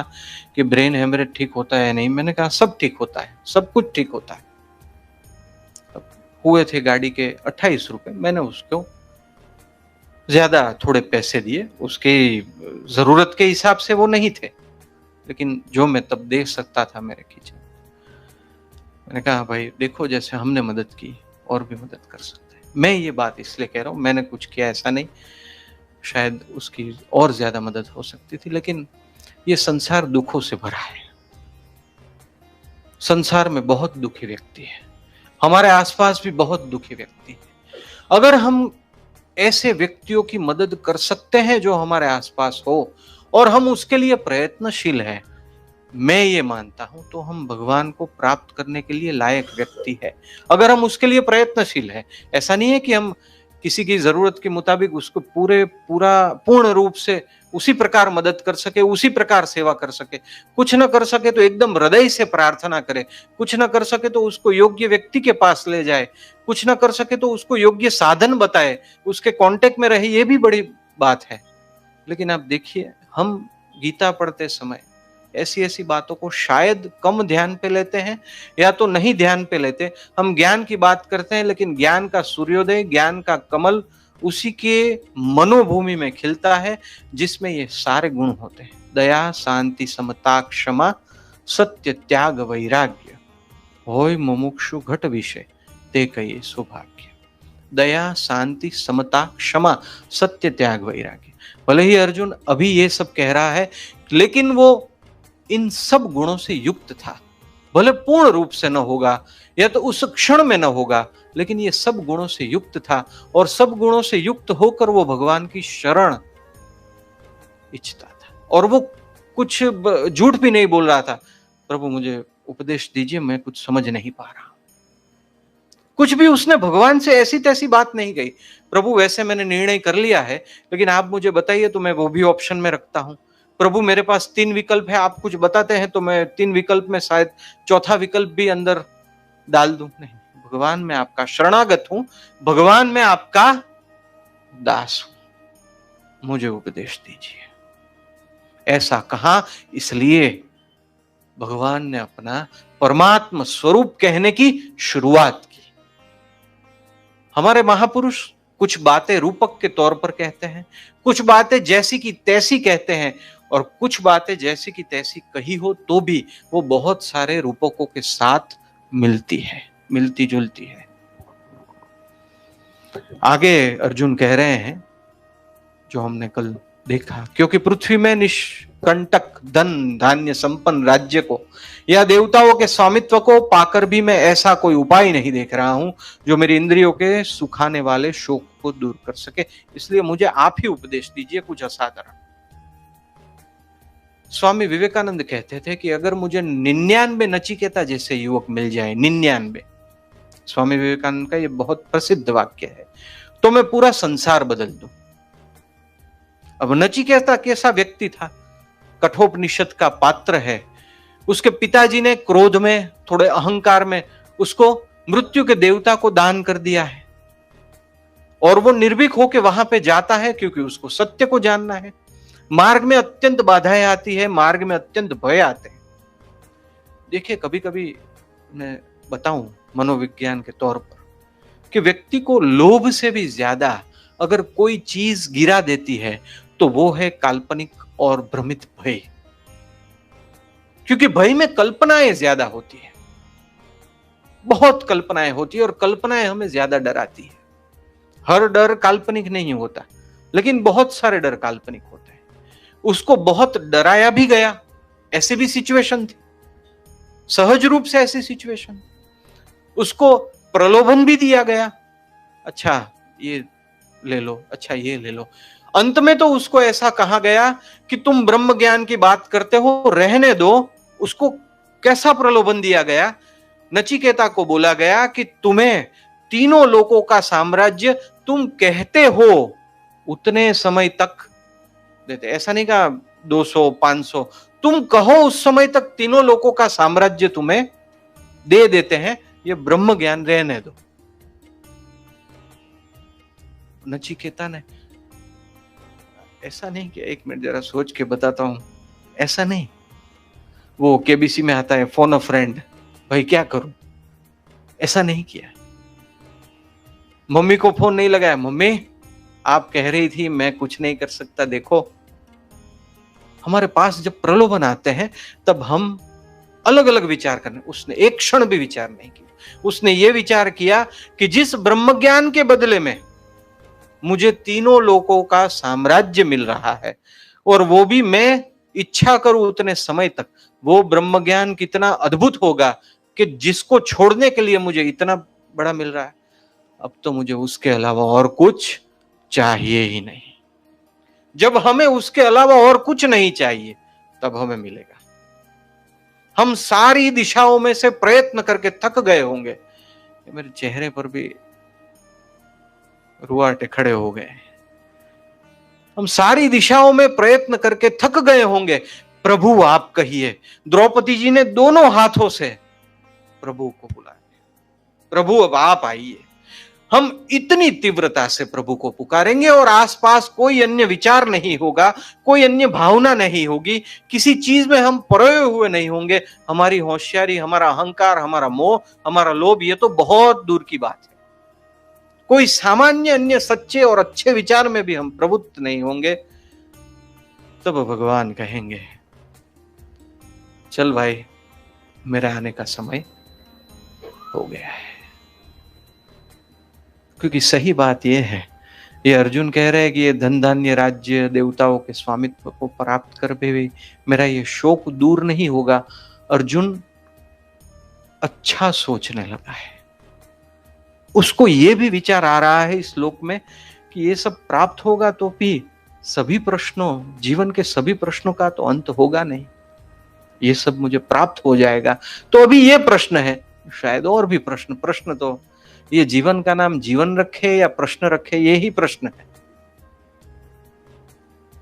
S3: कि ब्रेन हेमरेज ठीक होता है नहीं। मैंने कहा सब ठीक होता है, सब कुछ ठीक होता है। अब हुए थे गाड़ी के 28 रुपए, मैंने उसको ज्यादा थोड़े पैसे दिए, उसके जरूरत के हिसाब से वो नहीं थे, लेकिन जो मैं तब देख सकता था मेरे खींचे। मैंने कहा भाई देखो, जैसे हमने मदद की और भी मदद कर सकते हैं। मैं ये बात इसलिए कह रहा हूँ, मैंने कुछ किया ऐसा नहीं, शायद उसकी और ज्यादा मदद हो सकती थी, लेकिन ये संसार दुखों से भरा है। संसार में बहुत दुखी व्यक्ति है, हमारे आसपास भी बहुत दुखी व्यक्ति है। अगर हम ऐसे व्यक्तियों की मदद कर सकते हैं जो हमारे आसपास हो, और हम उसके लिए प्रयत्नशील हैं, मैं ये मानता हूं तो हम भगवान को प्राप्त करने के लिए लायक व्यक्ति है। अगर हम उसके लिए प्रयत्नशील हैं, ऐसा नहीं है कि हम किसी की जरूरत के मुताबिक उसको पूर्ण रूप से उसी प्रकार मदद कर सके, उसी प्रकार सेवा कर सके। कुछ न कर सके तो एकदम हृदय से प्रार्थना करे, कुछ न कर सके तो उसको योग्य व्यक्ति के पास ले जाए, कुछ न कर सके तो उसको योग्य साधन बताए, उसके कांटेक्ट में रहे, ये भी बड़ी बात है। लेकिन आप देखिए, हम गीता पढ़ते समय ऐसी ऐसी बातों को शायद कम ध्यान पे लेते हैं, या तो नहीं ध्यान पे लेते। हम ज्ञान की बात करते हैं, लेकिन ज्ञान का सूर्योदय, ज्ञान का कमल उसी के मनोभूमि में खिलता है जिसमें ये सारे गुण होते हैं। दया, शांति, समता, क्षमा, सत्य, त्याग, वैराग्य, होय मुमुक्षु घट विषय ते कहिए सौभाग्य। दया, शांति, समता, क्षमा, सत्य, त्याग, वैराग्य। भले ही अर्जुन अभी ये सब कह रहा है, लेकिन वो इन सब गुणों से युक्त था। भले पूर्ण रूप से न होगा या तो उस क्षण में न होगा, लेकिन ये सब गुणों से युक्त था, और सब गुणों से युक्त होकर वो भगवान की शरण इच्छता था। और वो कुछ झूठ भी नहीं बोल रहा था, प्रभु मुझे उपदेश दीजिए, मैं कुछ समझ नहीं पा रहा। कुछ भी उसने भगवान से ऐसी तैसी बात नहीं कही, प्रभु वैसे मैंने निर्णय कर लिया है, लेकिन आप मुझे बताइए तो मैं वो भी ऑप्शन में रखता हूं। प्रभु मेरे पास 3 विकल्प है, आप कुछ बताते हैं तो मैं 3 विकल्प में शायद चौथा विकल्प भी अंदर डाल दूं। नहीं, भगवान मैं आपका शरणागत हूं, भगवान मैं आपका दास हूं, मुझे उपदेश दीजिए। ऐसा कहा इसलिए भगवान ने अपना परमात्मा स्वरूप कहने की शुरुआत की। हमारे महापुरुष कुछ बातें रूपक के तौर पर कहते हैं, कुछ बातें जैसी की तैसी कहते हैं, और कुछ बातें जैसी की तैसी कही हो तो भी वो बहुत सारे रूपकों के साथ मिलती है, मिलती जुलती है। आगे अर्जुन कह रहे हैं जो हमने कल देखा, क्योंकि पृथ्वी में निष्कंटक धन धान्य संपन्न राज्य को या देवताओं के स्वामित्व को पाकर भी मैं ऐसा कोई उपाय नहीं देख रहा हूं जो मेरी इंद्रियों के सुखाने वाले शोक को दूर कर सके, इसलिए मुझे आप ही उपदेश दीजिए कुछ असाधारण। स्वामी विवेकानंद कहते थे कि अगर मुझे 99 नचिकेता जैसे युवक मिल जाए, 99, स्वामी विवेकानंद का ये बहुत प्रसिद्ध वाक्य है, तो मैं पूरा संसार बदल दूं। अब नचिकेता कैसा व्यक्ति था? कठोपनिषद का पात्र है। उसके पिताजी ने क्रोध में, थोड़े अहंकार में उसको मृत्यु के देवता को दान कर दिया है, और वो निर्भीक होकर वहां पे जाता है क्योंकि उसको सत्य को जानना है। मार्ग में अत्यंत बाधाएं आती है, मार्ग में अत्यंत भय आते हैं। देखिए, कभी कभी मैं बताऊं मनोविज्ञान के तौर पर कि व्यक्ति को लोभ से भी ज्यादा अगर कोई चीज गिरा देती है तो वो है काल्पनिक और भ्रमित भय, क्योंकि भय में कल्पनाएं ज्यादा होती है, बहुत कल्पनाएं होती है, और कल्पनाएं हमें ज्यादा डराती है। हर डर काल्पनिक नहीं होता, लेकिन बहुत सारे डर काल्पनिक होते हैं। उसको बहुत डराया भी गया, ऐसी भी सिचुएशन थी, सहज रूप से ऐसी सिचुएशन। उसको प्रलोभन भी दिया गया, अच्छा ये ले लो, अच्छा ये ले लो। अंत में तो उसको ऐसा कहा गया कि तुम ब्रह्म ज्ञान की बात करते हो, रहने दो। उसको कैसा प्रलोभन दिया गया? नचिकेता को बोला गया कि तुम्हें तीनों लोकों का साम्राज्य तुम कहते हो उतने समय तक देते। ऐसा नहीं कहा 200 500, तुम कहो उस समय तक तीनों लोकों का साम्राज्य तुम्हें दे देते हैं, ये ब्रह्म ज्ञान रहने दो। नचिकेता ने ऐसा नहीं किया। एक मिनट जरा सोच के बताता हूं, ऐसा नहीं। वो केबीसी में आता है फोन अ फ्रेंड, भाई क्या करूं, ऐसा नहीं किया। मम्मी को फोन नहीं लगाया, मम्मी आप कह रही थी मैं कुछ नहीं कर सकता, देखो। हमारे पास जब प्रलोभन आते हैं तब हम अलग अलग विचार करने, उसने एक क्षण भी विचार नहीं किया। उसने ये विचार किया कि जिस ब्रह्म ज्ञान के बदले में मुझे तीनों लोकों का साम्राज्य मिल रहा है, और वो भी मैं इच्छा करूं उतने समय तक, वो ब्रह्म ज्ञान कितना अद्भुत होगा कि जिसको छोड़ने के लिए मुझे इतना बड़ा मिल रहा है, अब तो मुझे उसके अलावा और कुछ चाहिए ही नहीं। जब हमें उसके अलावा और कुछ नहीं चाहिए तब हमें मिलेगा। हम सारी दिशाओं में से प्रयत्न करके थक गए होंगे, मेरे चेहरे पर भी रुआटे खड़े हो गए। हम सारी दिशाओं में प्रयत्न करके थक गए होंगे, प्रभु आप कहिए। द्रौपदी जी ने दोनों हाथों से प्रभु को बुलाया, प्रभु अब आप आइए। हम इतनी तीव्रता से प्रभु को पुकारेंगे और आसपास कोई अन्य विचार नहीं होगा, कोई अन्य भावना नहीं होगी, किसी चीज में हम परोए हुए नहीं होंगे। हमारी होशियारी, हमारा अहंकार, हमारा मोह, हमारा लोभ, ये तो बहुत दूर की बात है। कोई सामान्य अन्य सच्चे और अच्छे विचार में भी हम प्रवृत्त नहीं होंगे। तब भगवान कहेंगे चल भाई, मेरे आने का समय हो गया है। क्योंकि सही बात यह है, ये अर्जुन कह रहे हैं कि ये धन धान्य राज्य देवताओं के स्वामित्व को प्राप्त कर भी मेरा ये शोक दूर नहीं होगा। अर्जुन अच्छा सोचने लगा है, उसको ये भी विचार आ रहा है इस लोक में कि ये सब प्राप्त होगा तो भी सभी प्रश्नों, जीवन के सभी प्रश्नों का तो अंत होगा नहीं। ये सब मुझे प्राप्त हो जाएगा तो अभी ये प्रश्न है, शायद और भी प्रश्न तो ये जीवन का नाम जीवन रखे या प्रश्न रखे, ये ही प्रश्न है।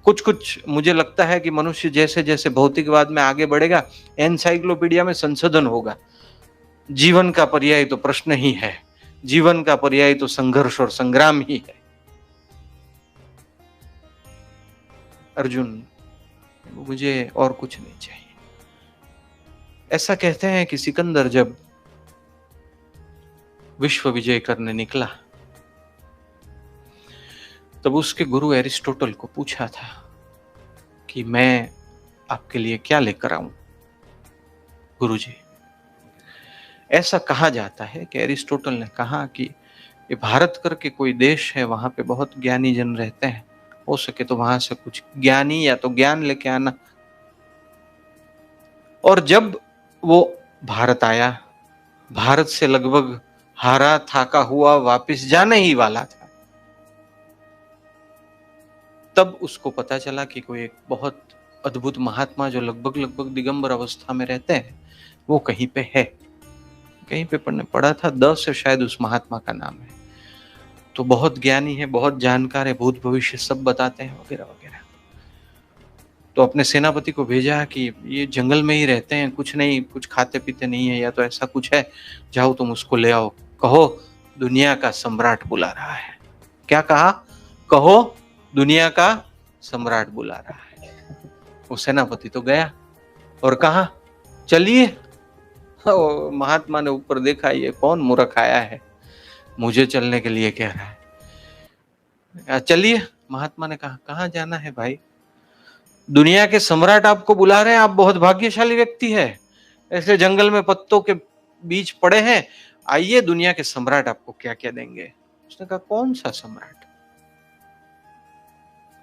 S3: कुछ मुझे लगता है कि मनुष्य जैसे जैसे भौतिकवाद में आगे बढ़ेगा, एनसाइक्लोपीडिया में संशोधन होगा। जीवन का पर्याय तो प्रश्न ही है, जीवन का पर्याय तो संघर्ष और संग्राम ही है। अर्जुन मुझे और कुछ नहीं चाहिए। ऐसा कहते हैं कि सिकंदर जब विश्व विजय करने निकला तब उसके गुरु एरिस्टोटल को पूछा था कि मैं आपके लिए क्या लेकर आऊं गुरुजी। ऐसा कहा जाता है कि एरिस्टोटल ने कहा कि ये भारत करके कोई देश है, वहां पे बहुत ज्ञानी जन रहते हैं, हो सके तो वहां से कुछ ज्ञानी या तो ज्ञान लेके आना। और जब वो भारत आया, भारत से लगभग हारा थाका हुआ वापस जाने ही वाला था, तब उसको पता चला कि कोई एक बहुत अद्भुत महात्मा जो लगभग लगभग दिगंबर अवस्था में रहते हैं वो कहीं पे है। कहीं पे पढ़ा था, 10 से शायद उस महात्मा का नाम है। तो बहुत ज्ञानी है, बहुत जानकार है, भूत भविष्य सब बताते हैं वगैरह वगैरह। तो अपने सेनापति को भेजा कि ये जंगल में ही रहते हैं, कुछ नहीं, कुछ खाते पीते नहीं है, या तो ऐसा कुछ है, जाओ तुम उसको ले आओ, कहो दुनिया का सम्राट बुला रहा है। क्या कहा? कहो दुनिया का सम्राट बुला रहा है। वो सेनापति तो गया और कहा चलिए। महात्मा ने ऊपर देखा, ये कौन मूर्ख आया है, मुझे चलने के लिए कह रहा है। चलिए। महात्मा ने कहा कहाँ जाना है भाई? दुनिया के सम्राट आपको बुला रहे हैं, आप बहुत भाग्यशाली व्यक्ति है, ऐसे जंगल में पत्तों के बीच पड़े हैं, आइए दुनिया के सम्राट आपको क्या क्या देंगे। उसने कहा कौन सा सम्राट?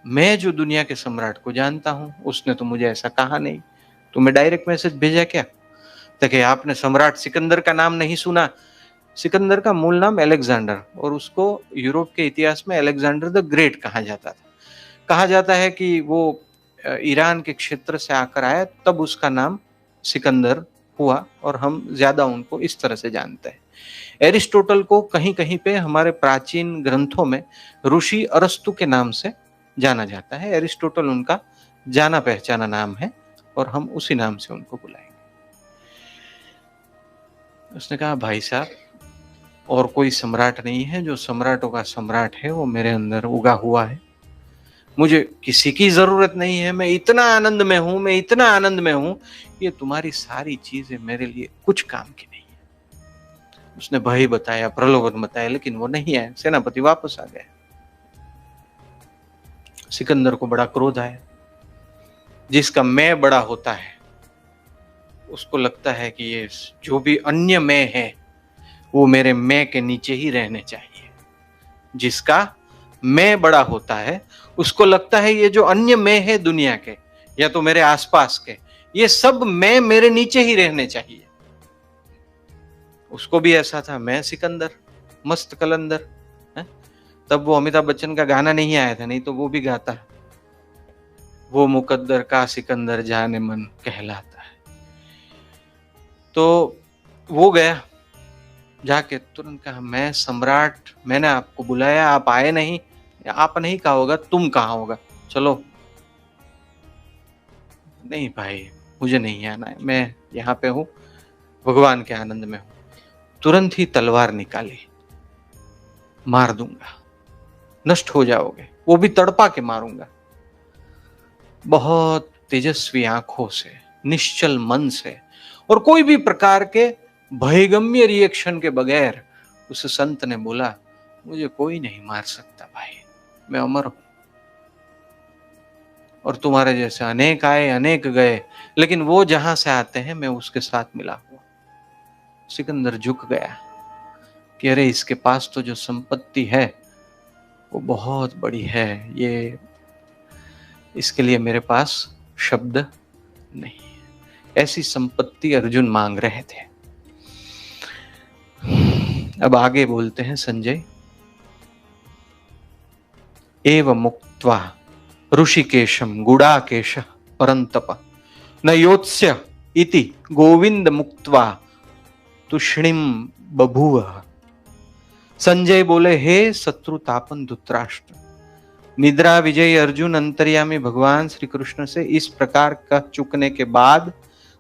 S3: मैं जो दुनिया के सम्राट को जानता हूं उसने तो मुझे ऐसा कहा नहीं, तुम्हें डायरेक्ट मैसेज भेजा क्या? देखिए आपने सम्राट सिकंदर का नाम नहीं सुना। सिकंदर का मूल नाम अलेक्जेंडर, और उसको यूरोप के इतिहास में अलेक्जेंडर द ग्रेट कहा जाता था। कहा जाता है कि वो ईरान के क्षेत्र से आकर आया, तब उसका नाम सिकंदर हुआ, और हम ज्यादा उनको इस तरह से जानते हैं। एरिस्टोटल को कहीं कहीं पे हमारे प्राचीन ग्रंथों में ऋषि अरस्तु के नाम से जाना जाता है। एरिस्टोटल उनका जाना पहचाना नाम है और हम उसी नाम से उनको बुलाएंगे। उसने कहा भाई साहब, और कोई सम्राट नहीं है, जो सम्राटों का सम्राट है वो मेरे अंदर उगा हुआ है, मुझे किसी की जरूरत नहीं है, मैं इतना आनंद में हूं, मैं इतना आनंद में हूं, ये तुम्हारी सारी चीजें मेरे लिए कुछ काम की नहीं है। उसने भय बताया, प्रलोभन बताया, लेकिन वो नहीं आया। सेनापति वापस आ गया। सिकंदर को बड़ा क्रोध आया। जिसका मैं बड़ा होता है उसको लगता है कि ये जो भी अन्य मैं है वो मेरे मैं के नीचे ही रहने चाहिए। जिसका मैं बड़ा होता है उसको लगता है ये जो अन्य मैं है दुनिया के या तो मेरे आसपास के, ये सब मैं मेरे नीचे ही रहने चाहिए। उसको भी ऐसा था, मैं सिकंदर मस्त कलंदर है? तब वो अमिताभ बच्चन का गाना नहीं आया था, नहीं तो वो भी गाता है, वो मुकद्दर का सिकंदर जाने मन कहलाता है। तो वो गया, जाके तुरंत कहा मैं सम्राट, मैंने आपको बुलाया, आप आए नहीं, आप नहीं कहा होगा, तुम कहा होगा, चलो। नहीं भाई मुझे नहीं आना है, मैं यहाँ पे हूँ, भगवान के आनंद में हूँ। तुरंत ही तलवार निकाली, मार दूंगा, नष्ट हो जाओगे, वो भी तड़पा के मारूंगा। बहुत तेजस्वी आंखों से, निश्चल मन से और कोई भी प्रकार के भयगम्य रिएक्शन के बगैर उस संत ने बोला मुझे कोई नहीं मार सकता भाई, मैं अमर हूं, और तुम्हारे जैसे अनेक आए अनेक गए, लेकिन वो जहां से आते हैं मैं उसके साथ मिला हुआ। सिकंदर झुक गया कि अरे इसके पास तो जो संपत्ति है वो बहुत बड़ी है, ये इसके लिए मेरे पास शब्द नहीं है। ऐसी संपत्ति अर्जुन मांग रहे थे। अब आगे बोलते हैं संजय। एव मुक्त्वा ऋषिकेशम गुडाकेश परंतप न योत्स्य इति गोविंद मुक्त्वा तुष्णिम बभूव। संजय बोले हे शत्रुतापन धृतराष्ट्र, निद्रा विजयी अर्जुन अंतर्यामी भगवान श्री कृष्ण से इस प्रकार कह चुकने के बाद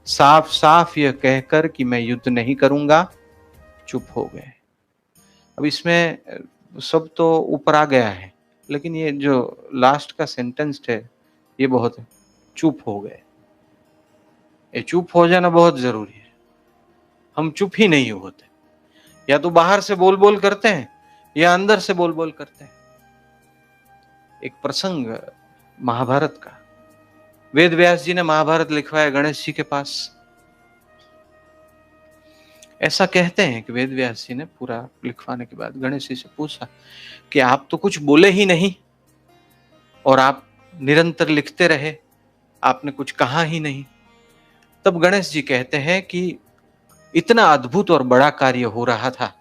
S3: साफ साफ यह कहकर कि मैं युद्ध नहीं करूंगा, चुप हो गए। अब इसमें सब तो ऊपर आ गया है, लेकिन ये जो लास्ट का सेंटेंस है ये बहुत है। चुप हो गए। ये चुप हो जाना बहुत जरूरी है। हम चुप ही नहीं होते, या तो बाहर से बोल बोल करते हैं या अंदर से बोल बोल करते हैं। एक प्रसंग महाभारत का, वेद व्यास जी ने महाभारत लिखवाया गणेश जी के पास। ऐसा कहते हैं कि वेद व्यास जी ने पूरा लिखवाने के बाद गणेश जी से पूछा कि आप तो कुछ बोले ही नहीं और आप निरंतर लिखते रहे, आपने कुछ कहा ही नहीं। तब गणेश जी कहते हैं कि इतना अद्भुत और बड़ा कार्य हो रहा था,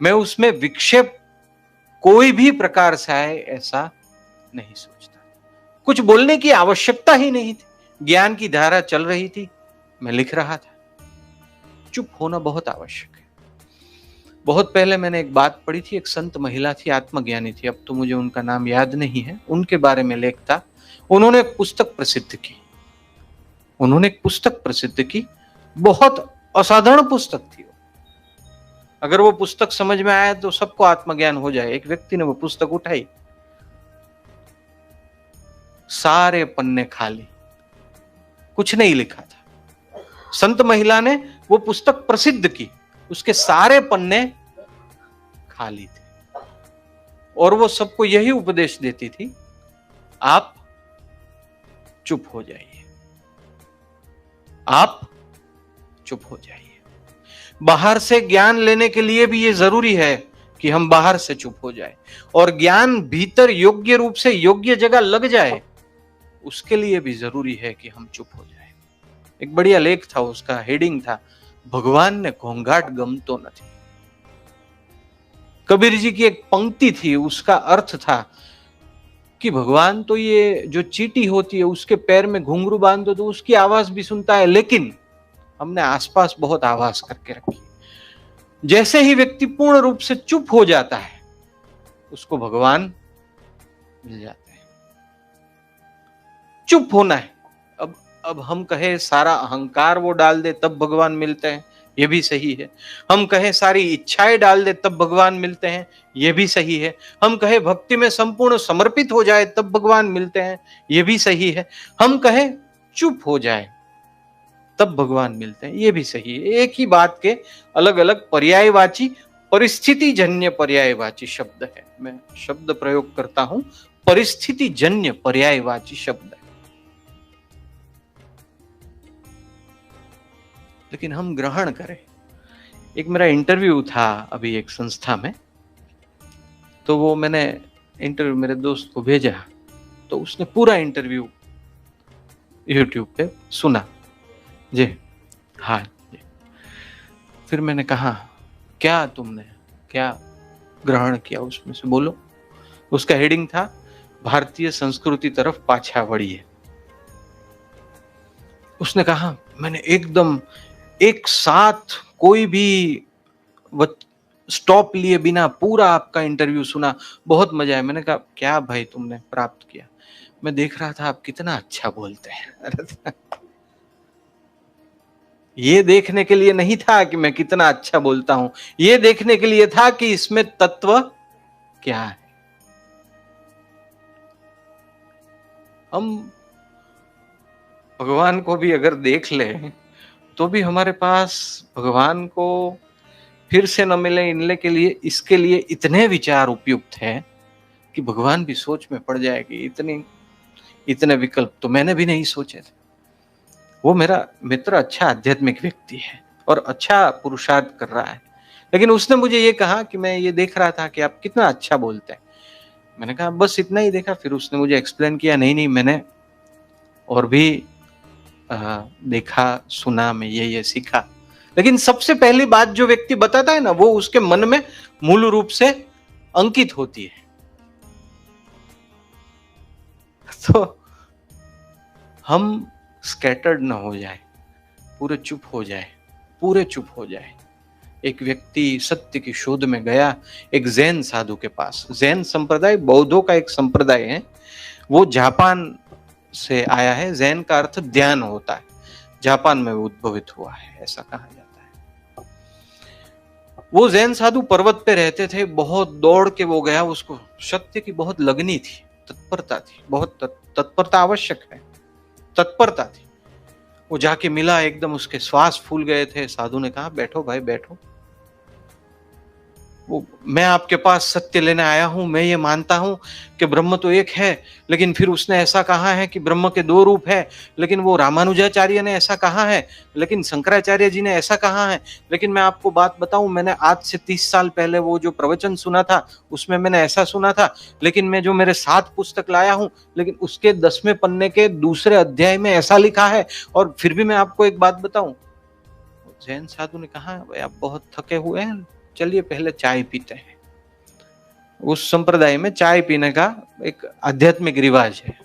S3: मैं उसमें विक्षेप कोई भी प्रकार से आए ऐसा नहीं सोचता। कुछ बोलने की आवश्यकता ही नहीं थी, ज्ञान की धारा चल रही थी, मैं लिख रहा था। चुप होना बहुत आवश्यक है। बहुत पहले मैंने एक बात पढ़ी थी, एक संत महिला थी, आत्मज्ञानी थी, अब तो मुझे उनका नाम याद नहीं है, उनके बारे में लेख था। उन्होंने एक पुस्तक प्रसिद्ध की, बहुत असाधारण पुस्तक थी। अगर वो पुस्तक समझ में आया तो सबको आत्मज्ञान हो जाए। एक व्यक्ति ने वो पुस्तक उठाई, सारे पन्ने खाली, कुछ नहीं लिखा था। संत महिला ने वो पुस्तक प्रसिद्ध की, उसके सारे पन्ने खाली थे और वो सबको यही उपदेश देती थी, आप चुप हो जाइए, आप चुप हो जाइए। बाहर से ज्ञान लेने के लिए भी ये जरूरी है कि हम बाहर से चुप हो जाए, और ज्ञान भीतर योग्य रूप से योग्य जगह लग जाए, उसके लिए भी जरूरी है कि हम चुप हो जाए। एक बढ़िया लेख था, उसका हेडिंग था, भगवान ने घोंघाट गमतो नहीं। कबीर जी की एक पंक्ति थी, उसका अर्थ था कि भगवान तो ये जो चींटी होती है उसके पैर में घुंघरू बांध दो तो उसकी आवाज भी सुनता है, लेकिन हमने आसपास बहुत आवाज करके रखी। जैसे ही व्यक्ति पूर्ण रूप से चुप हो जाता है, उसको भगवान मिल जाते हैं। चुप होना है। अब हम कहे सारा अहंकार वो डाल दे तब भगवान मिलते हैं, ये भी सही है। हम कहे सारी इच्छाएं डाल दे तब भगवान मिलते हैं, ये भी सही है। हम कहे भक्ति में संपूर्ण समर्पित हो जाए तब भगवान मिलते हैं, ये भी सही है। हम कहे चुप हो जाए तब भगवान मिलते हैं, ये भी सही है। एक ही बात के अलग अलग पर्यायवाची, परिस्थिति जन्य पर्यायवाची शब्द है। मैं शब्द प्रयोग करता हूं, परिस्थिति जन्य पर्यायवाची शब्द है। लेकिन हम ग्रहण करें। एक मेरा इंटरव्यू था अभी एक संस्था में, तो वो मैंने इंटरव्यू मेरे दोस्त को भेजा, तो उसने पूरा इंटरव्यू YouTube पे सुना। जी हाँ जी। फिर मैंने कहा, क्या तुमने क्या ग्रहण किया उसमें से, बोलो। उसका हेडिंग था, भारतीय संस्कृति तरफ पाछा वळीए। उसने कहा, मैंने एकदम एक साथ कोई भी स्टॉप लिए बिना पूरा आपका इंटरव्यू सुना, बहुत मजा आया। मैंने कहा, क्या भाई तुमने प्राप्त किया? मैं देख रहा था आप कितना अच्छा बोलते हैं। ये देखने के लिए नहीं था कि मैं कितना अच्छा बोलता हूं, ये देखने के लिए था कि इसमें तत्व क्या है। हम भगवान को भी अगर देख लें तो भी हमारे पास भगवान को फिर से न मिले इनले के लिए, इसके लिए इतने विचार उपयुक्त हैं कि भगवान भी सोच में पड़ जाए कि इतने विकल्प तो मैंने भी नहीं सोचे थे। वो मेरा मित्र अच्छा आध्यात्मिक व्यक्ति है और अच्छा पुरुषार्थ कर रहा है, लेकिन उसने मुझे ये कहा कि मैं ये देख रहा था कि आप कितना अच्छा बोलते हैं। मैंने कहा बस इतना ही देखा? फिर उसने मुझे एक्सप्लेन किया, नहीं मैंने और भी देखा सुना, मैं ये सीखा। लेकिन सबसे पहली बात जो व्यक्ति बताता है ना, वो उसके मन में मूल रूप से अंकित होती है। तो हम स्कैटर्ड ना हो जाए, पूरे चुप हो जाए। एक व्यक्ति सत्य की शोध में गया एक जैन साधु के पास। जैन संप्रदाय बौद्धों का एक संप्रदाय है, वो जापान से आया है। जैन का अर्थ ध्यान होता है, जापान में उद्भवित हुआ है, ऐसा कहा जाता है। वो जैन साधु पर्वत पे रहते थे, बहुत दौड़ के वो गया, उसको सत्य की बहुत लगनी थी, तत्परता थी, बहुत तत्परता आवश्यक है। तत्परता थी। वो जाके मिला, एकदम उसके श्वास फूल गए थे। साधु ने कहा बैठो भाई बैठो, वो मैं आपके पास सत्य लेने आया हूं, मैं ये मानता हूं कि ब्रह्म तो एक है, लेकिन फिर उसने ऐसा कहा है कि ब्रह्म के दो रूप है, लेकिन वो रामानुजाचार्य ने ऐसा कहा है, लेकिन शंकराचार्य जी ने ऐसा कहा है। लेकिन मैं आपको बात बताऊं, मैंने आज से 30 साल पहले वो जो प्रवचन सुना था उसमें मैंने ऐसा सुना था, लेकिन मैं जो मेरे साथ पुस्तक लाया हूं, लेकिन उसके 10वें पन्ने के दूसरे अध्याय में ऐसा लिखा है। और फिर भी मैं आपको एक बात बताऊं, जैन साधु ने कहा भाई आप बहुत थके हुए हैं, चलिए पहले चाय पीते हैं। उस संप्रदाय में चाय पीने का एक आध्यात्मिक रिवाज है।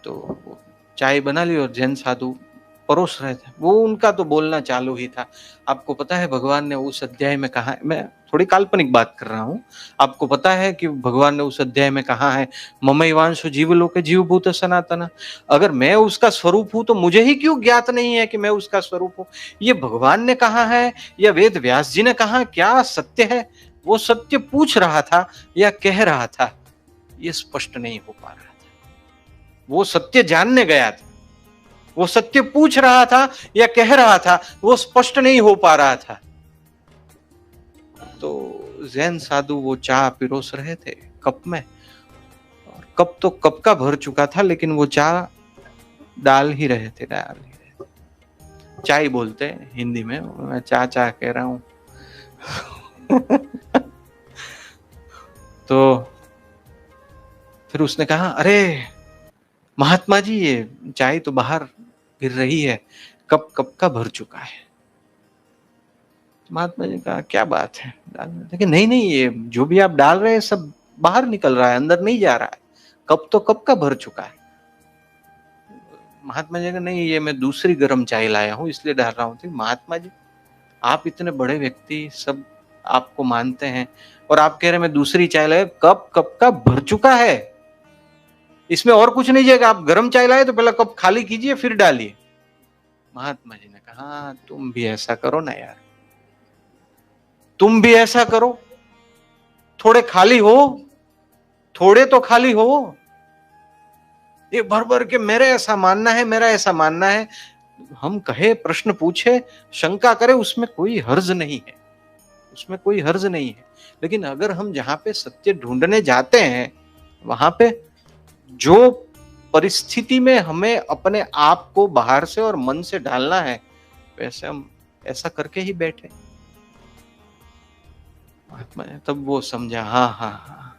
S3: तो चाय बना ली और जैन साधु परोस रहे थे। वो उनका तो बोलना चालू ही था। आपको पता है भगवान ने उस अध्याय में कहा, मैं थोड़ी काल्पनिक बात कर रहा हूं, आपको पता है कि भगवान ने उस अध्याय में कहा है ममैवांशो जीवलोके जीवभूत सनातन। अगर मैं उसका स्वरूप हूं तो मुझे ही क्यों ज्ञात नहीं है कि मैं उसका स्वरूप हूं? ये भगवान ने कहा है या वेद व्यास जी ने कहा, क्या सत्य है? वो सत्य पूछ रहा था या कह रहा था, ये स्पष्ट नहीं हो पा रहा था। वो सत्य जानने गया था, वो सत्य पूछ रहा था या कह रहा था, वो स्पष्ट नहीं हो पा रहा था। तो जैन साधु वो चाय पिरोस रहे थे कप में, और कप तो कप का भर चुका था, लेकिन वो चाय डाल ही रहे थे। चाय बोलते हैं हिंदी में, मैं चा चा कह रहा हूं। तो फिर उसने कहा, अरे महात्मा जी ये चाय तो बाहर गिर रही है, कप कप का भर चुका है। महात्मा जी ने कहा क्या बात है, लेकिन नहीं नहीं, ये जो भी आप डाल रहे हैं सब बाहर निकल रहा है, अंदर नहीं जा रहा है, कप तो कप का भर चुका है। महात्मा जी ने, नहीं ये मैं दूसरी गर्म चाय लाया हूं इसलिए डाल रहा हूं। महात्मा जी आप इतने बड़े व्यक्ति, सब आपको मानते हैं, और आप कह रहे मैं दूसरी चाय लाया, कप कप का भर चुका है, इसमें और कुछ नहीं जाएगा। आप गर्म चाय लाए तो पहले कप खाली कीजिए फिर डालिए। महात्मा जी ने कहा तुम भी ऐसा करो ना यार, तुम भी ऐसा करो, थोड़े खाली हो, थोड़े तो खाली हो। ये भर भर के मेरे ऐसा मानना है, मेरा ऐसा मानना है। हम कहे, प्रश्न पूछे, शंका करे, उसमें कोई हर्ज नहीं है, उसमें कोई हर्ज नहीं है। लेकिन अगर हम जहां पे सत्य ढूंढने जाते हैं, वहां पे जो परिस्थिति में हमें अपने आप को बाहर से और मन से ढालना है, वैसे हम ऐसा करके ही बैठे। महात्मा ने तब वो समझा, हाँ हाँ हाँ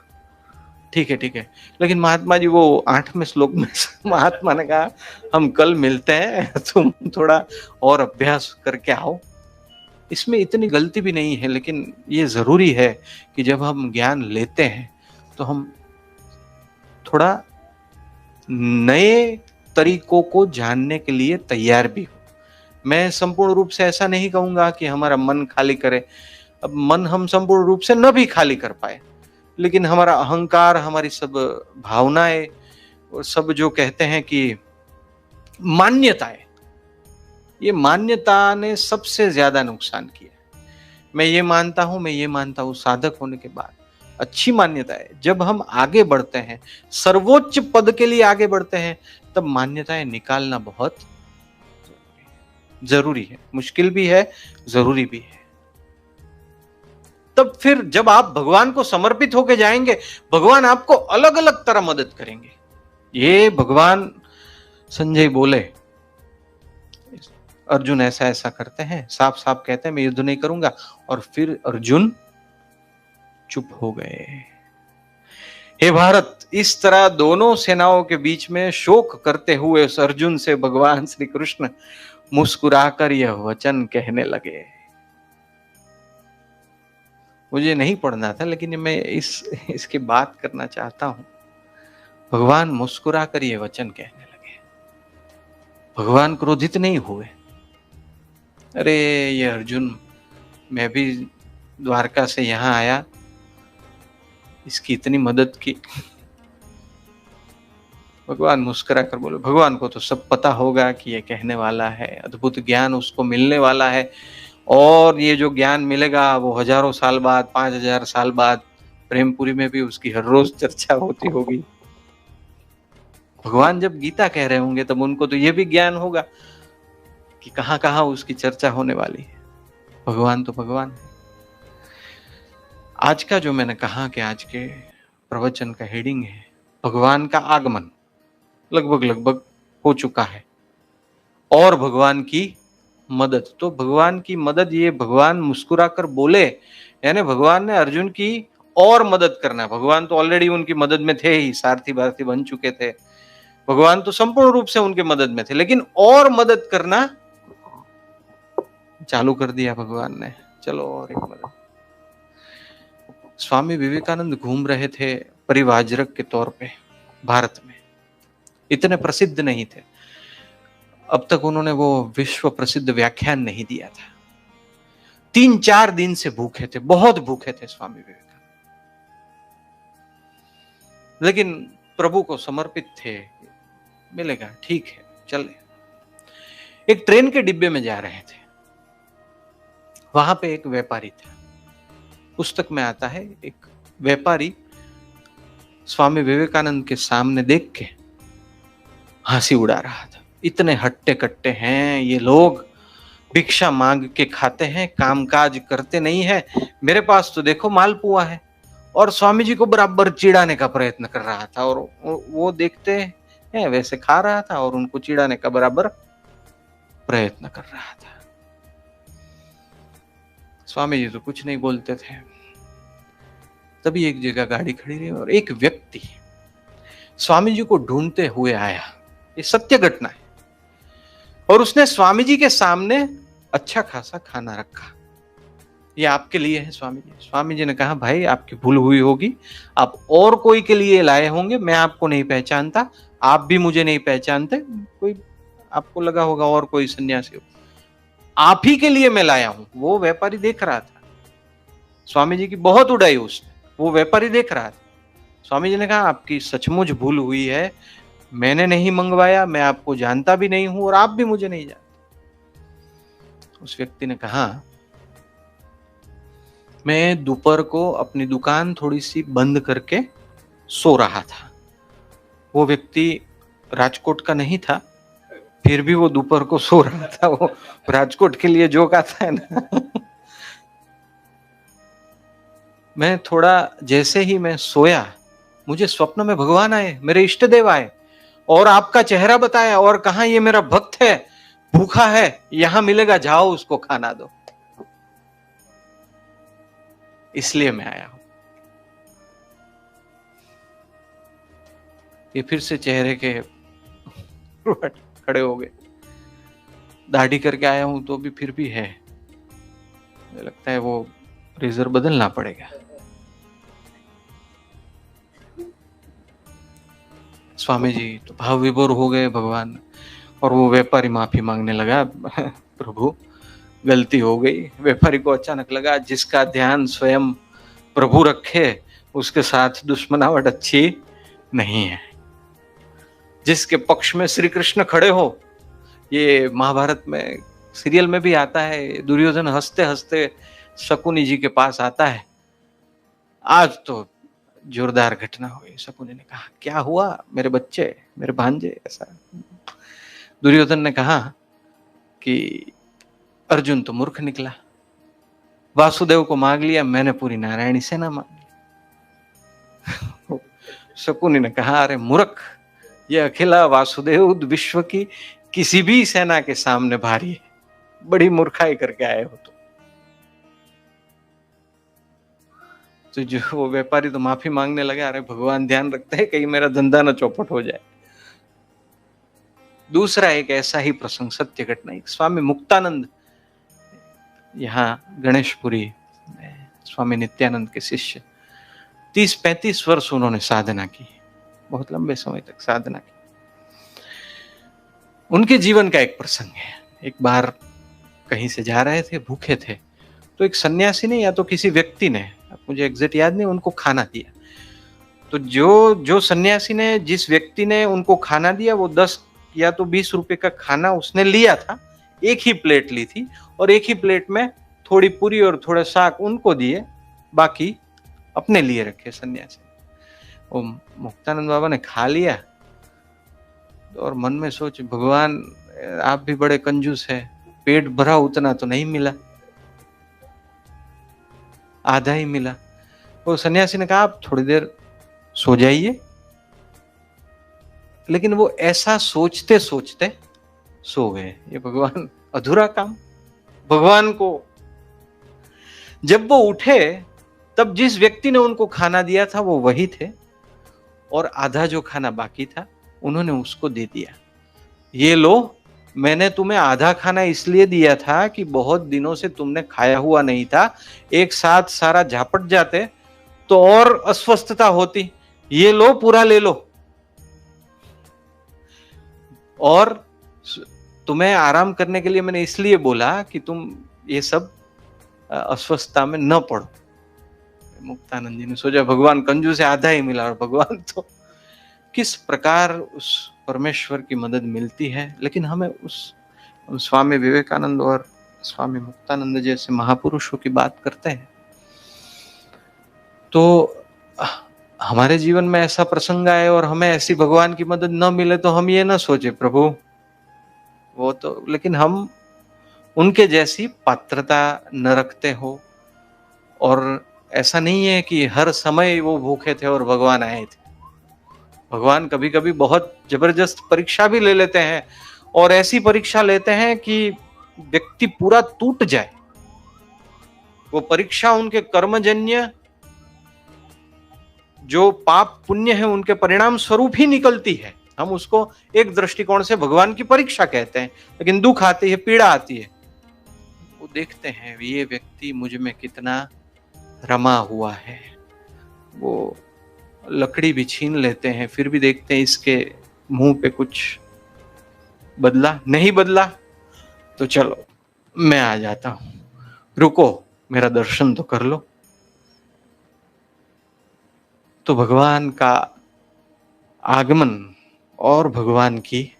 S3: ठीक है ठीक है। लेकिन महात्मा जी वो 8वें श्लोक में महात्मा ने कहा हम कल मिलते हैं, तुम थोड़ा और अभ्यास करके आओ। इसमें इतनी गलती भी नहीं है, लेकिन ये जरूरी है कि जब हम ज्ञान लेते हैं तो हम थोड़ा नए तरीकों को जानने के लिए तैयार भी हो। मैं संपूर्ण रूप से ऐसा नहीं कहूंगा कि हमारा मन खाली करे। अब मन हम संपूर्ण रूप से न भी खाली कर पाए, लेकिन हमारा अहंकार, हमारी सब भावनाएं और सब जो कहते हैं कि मान्यताएं, ये मान्यता ने सबसे ज्यादा नुकसान किया। मैं ये मानता हूं साधक होने के बाद अच्छी मान्यता है। जब हम आगे बढ़ते हैं, सर्वोच्च पद के लिए आगे बढ़ते हैं, तब मान्यताएं निकालना बहुत जरूरी है। मुश्किल भी है, जरूरी भी है। तब फिर जब आप भगवान को समर्पित होकर जाएंगे, भगवान आपको अलग अलग तरह मदद करेंगे। ये भगवान संजय बोले, अर्जुन ऐसा ऐसा करते हैं, साफ साफ कहते हैं मैं युद्ध नहीं करूंगा, और फिर अर्जुन चुप हो गए। हे भारत, इस तरह दोनों सेनाओं के बीच में शोक करते हुए उस अर्जुन से भगवान श्री कृष्ण मुस्कुराकर यह वचन कहने लगे। मुझे नहीं पढ़ना था, लेकिन मैं इसकी बात करना चाहता हूं। भगवान मुस्कुराकर यह वचन कहने लगे। भगवान क्रोधित नहीं हुए। अरे ये अर्जुन, मैं भी द्वारका से यहां आया, इसकी इतनी मदद की। भगवान मुस्कुरा कर बोले, भगवान को तो सब पता होगा कि ये कहने वाला है, अद्भुत ज्ञान उसको मिलने वाला है, और ये जो ज्ञान मिलेगा वो हजारों साल बाद, 5000 साल बाद प्रेमपुरी में भी उसकी हर रोज चर्चा होती होगी। भगवान जब गीता कह रहे होंगे तब उनको तो ये भी ज्ञान होगा कि कहां कहां उसकी चर्चा होने वाली है। भगवान तो भगवान है। आज का जो मैंने कहा कि आज के प्रवचन का हेडिंग है भगवान का आगमन, लगभग हो चुका है, और भगवान की मदद। तो भगवान की मदद, ये भगवान मुस्कुराकर बोले, यानी भगवान ने अर्जुन की और मदद करना। भगवान तो ऑलरेडी उनकी मदद में थे ही, सारथी बारथी बन चुके थे, भगवान तो संपूर्ण रूप से उनके मदद में थे, लेकिन और मदद करना चालू कर दिया भगवान ने। चलो और एक मदद। स्वामी विवेकानंद घूम रहे थे परिवाजरक के तौर पे भारत में, इतने प्रसिद्ध नहीं थे, अब तक उन्होंने वो विश्व प्रसिद्ध व्याख्यान नहीं दिया था। 3-4 दिन से भूखे थे, बहुत भूखे थे स्वामी विवेकानंद, लेकिन प्रभु को समर्पित थे, मिलेगा ठीक है चले। एक ट्रेन के डिब्बे में जा रहे थे, वहां पे एक व्यापारी था। पुस्तक में आता है एक व्यापारी स्वामी विवेकानंद के सामने देख के हंसी उड़ा रहा था। इतने हट्टे कट्टे हैं ये लोग, भिक्षा मांग के खाते हैं, कामकाज करते नहीं है, मेरे पास तो देखो मालपुआ है। और स्वामी जी को बराबर चिढ़ाने का प्रयत्न कर रहा था, और वो देखते हैं वैसे खा रहा था और उनको चिढ़ाने का बराबर प्रयत्न कर रहा था। स्वामी जी तो कुछ नहीं बोलते थे। तभी एक जगह गाड़ी खड़ी रही और एक व्यक्ति स्वामी जी को ढूंढते हुए आया, ये सत्य घटना है, और उसने स्वामी जी के सामने अच्छा खासा खाना रखा। ये आपके लिए है स्वामी जी। स्वामी जी ने कहा भाई आपकी भूल हुई होगी, आप और कोई के लिए लाए होंगे, मैं आपको नहीं पहचानता, आप भी मुझे नहीं पहचानते, कोई आपको लगा होगा और कोई सन्यासी हो, आप ही के लिए मैं लाया हूं। वो व्यापारी देख रहा था, स्वामी जी की बहुत उड़ाई उसने, वो व्यापारी देख रहा था। स्वामी जी ने कहा आपकी सचमुच भूल हुई है, मैंने नहीं मंगवाया, मैं आपको जानता भी नहीं हूं और आप भी मुझे नहीं जानते। उस व्यक्ति ने कहा मैं दोपहर को अपनी दुकान थोड़ी सी बंद करके सो रहा था। वो व्यक्ति राजकोट का नहीं था, फिर भी वो दोपहर को सो रहा था। वो राजकोट के लिए जोक आता है ना। मैं थोड़ा जैसे ही मैं सोया, मुझे स्वप्न में भगवान आए, मेरे इष्ट देव आए और आपका चेहरा बताया और कहा ये मेरा भक्त है, भूखा है, यहां मिलेगा, जाओ उसको खाना दो, इसलिए मैं आया हूं। ये फिर से चेहरे के खड़े हो गए। दाढ़ी करके आया हूं तो भी फिर भी है, मुझे लगता है वो रेजर बदलना पड़ेगा। स्वामी जी तो भाव विभोर हो गए भगवान, और वो व्यापारी माफी मांगने लगा, प्रभु गलती हो गई। व्यापारी को अचानक लगा जिसका ध्यान स्वयं प्रभु रखे उसके साथ दुश्मनावट अच्छी नहीं है। जिसके पक्ष में श्री कृष्ण खड़े हो, ये महाभारत में सीरियल में भी आता है, दुर्योधन हंसते हंसते शकुनी जी के पास आता है। आज तो जोरदार घटना हुई। शकुनी ने कहा क्या हुआ मेरे बच्चे, मेरे भांजे, ऐसा। दुर्योधन ने कहा कि अर्जुन तो मूर्ख निकला, वासुदेव को मांग लिया, मैंने पूरी नारायणी सेना मांग ली। शकुनी ने कहा अरे मूर्ख, ये अकेला वासुदेव विश्व की किसी भी सेना के सामने भारी है, बड़ी मूर्खाई करके आए हो। तो जो वो व्यापारी तो माफी मांगने लगा, अरे भगवान ध्यान रखते हैं कहीं मेरा धंधा न चौपट हो जाए। दूसरा एक ऐसा ही प्रसंग, सत्य घटना, एक स्वामी मुक्तानंद यहाँ गणेशपुरी स्वामी नित्यानंद के शिष्य, 30-35 वर्ष उन्होंने साधना की, बहुत लंबे समय तक साधना की। उनके जीवन का एक प्रसंग है। एक बार कहीं से जा रहे थे, भूखे थे, तो एक सन्यासी ने या तो किसी व्यक्ति ने, मुझे एग्जैक्ट याद नहीं, उनको खाना दिया। तो जो सन्यासी ने, जिस व्यक्ति ने उनको खाना दिया, वो 10 या तो 20 रुपए का खाना उसने लिया था, एक ही प्लेट ली थी, और एक ही प्लेट में थोड़ी पूरी और थोड़ा साग उनको दिए, बाकी अपने लिए रखे सन्यासी। वो मुक्तानंद बाबा ने खा लिया और मन में सोच, भगवान आप भी बड़े कंजूस है, पेट भरा उतना तो नहीं मिला, आधा ही मिला। वो सन्यासी ने कहा आप थोड़ी देर सो जाइए। लेकिन वो ऐसा सोचते सोचते सो गए। ये भगवान अधूरा काम। भगवान को जब वो उठे तब जिस व्यक्ति ने उनको खाना दिया था वो वही थे, और आधा जो खाना बाकी था उन्होंने उसको दे दिया। ये लो, मैंने तुम्हें आधा खाना इसलिए दिया था कि बहुत दिनों से तुमने खाया हुआ नहीं था, एक साथ सारा झापट जाते तो और अस्वस्थता होती। ये लो, पूरा ले लो, और तुम्हें आराम करने के लिए मैंने इसलिए बोला कि तुम ये सब अस्वस्थता में न पड़ो। मुक्तानंद जी ने सोचा भगवान कंजूस से आधा ही मिला, और भगवान तो किस प्रकार उस परमेश्वर की मदद मिलती है। लेकिन हमें उस स्वामी विवेकानंद और स्वामी मुक्तानंद जैसे महापुरुषों की बात करते हैं तो हमारे जीवन में ऐसा प्रसंग आए और हमें ऐसी भगवान की मदद न मिले तो हम ये ना सोचे प्रभु वो तो, लेकिन हम उनके जैसी पात्रता न रखते हो। और ऐसा नहीं है कि हर समय वो भूखे थे और भगवान आए थे। भगवान कभी कभी बहुत जबरदस्त परीक्षा भी ले लेते हैं, और ऐसी परीक्षा लेते हैं कि व्यक्ति पूरा टूट जाए। वो परीक्षा उनके कर्मजन्य जो पाप पुण्य है उनके परिणाम स्वरूप ही निकलती है। हम उसको एक दृष्टिकोण से भगवान की परीक्षा कहते हैं, लेकिन दुख आती है, पीड़ा आती है, वो देखते हैं ये व्यक्ति मुझ में कितना रमा हुआ है। वो लकड़ी भी छीन लेते हैं, फिर भी देखते हैं इसके मुंह पे कुछ बदला नहीं बदला, तो चलो मैं आ जाता हूं, रुको मेरा दर्शन तो कर लो। तो भगवान का आगमन और भगवान की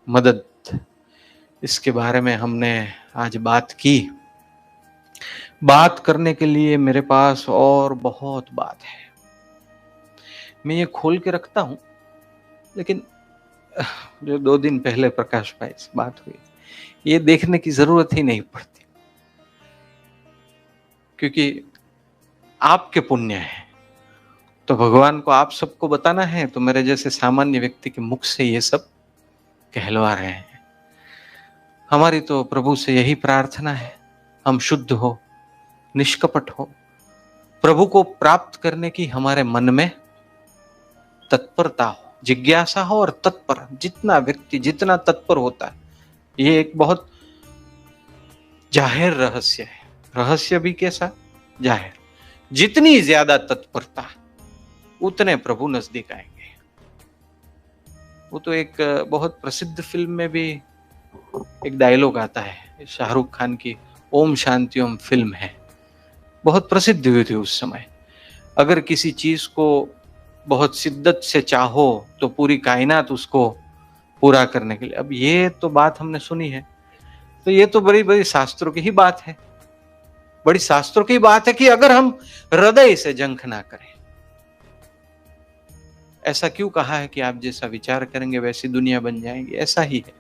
S3: मदद, इसके बारे में हमने आज बात की। बात करने के लिए मेरे पास और बहुत बात है, मैं ये खोल के रखता हूं, लेकिन जो 2 दिन पहले प्रकाश भाई से बात हुई, ये देखने की जरूरत ही नहीं पड़ती, क्योंकि आपके पुण्य है। तो भगवान को आप सबको बताना है तो मेरे जैसे सामान्य व्यक्ति के मुख से ये सब कहलवा रहे हैं। हमारी तो प्रभु से यही प्रार्थना है, हम शुद्ध हो, निष्कपट हो, प्रभु को प्राप्त करने की हमारे मन में तत्परता हो, जिज्ञासा हो और तत्पर। जितना व्यक्ति जितना तत्पर होता है, ये एक बहुत जाहिर रहस्य है। रहस्य भी कैसा जाहिर, जितनी ज्यादा तत्परता उतने प्रभु नजदीक आएंगे। वो तो एक बहुत प्रसिद्ध फिल्म में भी एक डायलॉग आता है, शाहरुख खान की ओम शांति ओम फिल्म है, बहुत प्रसिद्ध हुई थी उस समय। अगर किसी चीज को बहुत शिद्दत से चाहो तो पूरी कायनात उसको पूरा करने के लिए। अब ये तो बात हमने सुनी है, तो ये तो बड़ी बड़ी शास्त्रों की ही बात है, बड़ी शास्त्रों की बात है कि अगर हम हृदय से जंख ना करें। ऐसा क्यों कहा है कि आप जैसा विचार करेंगे वैसी दुनिया बन जाएगी? ऐसा ही है,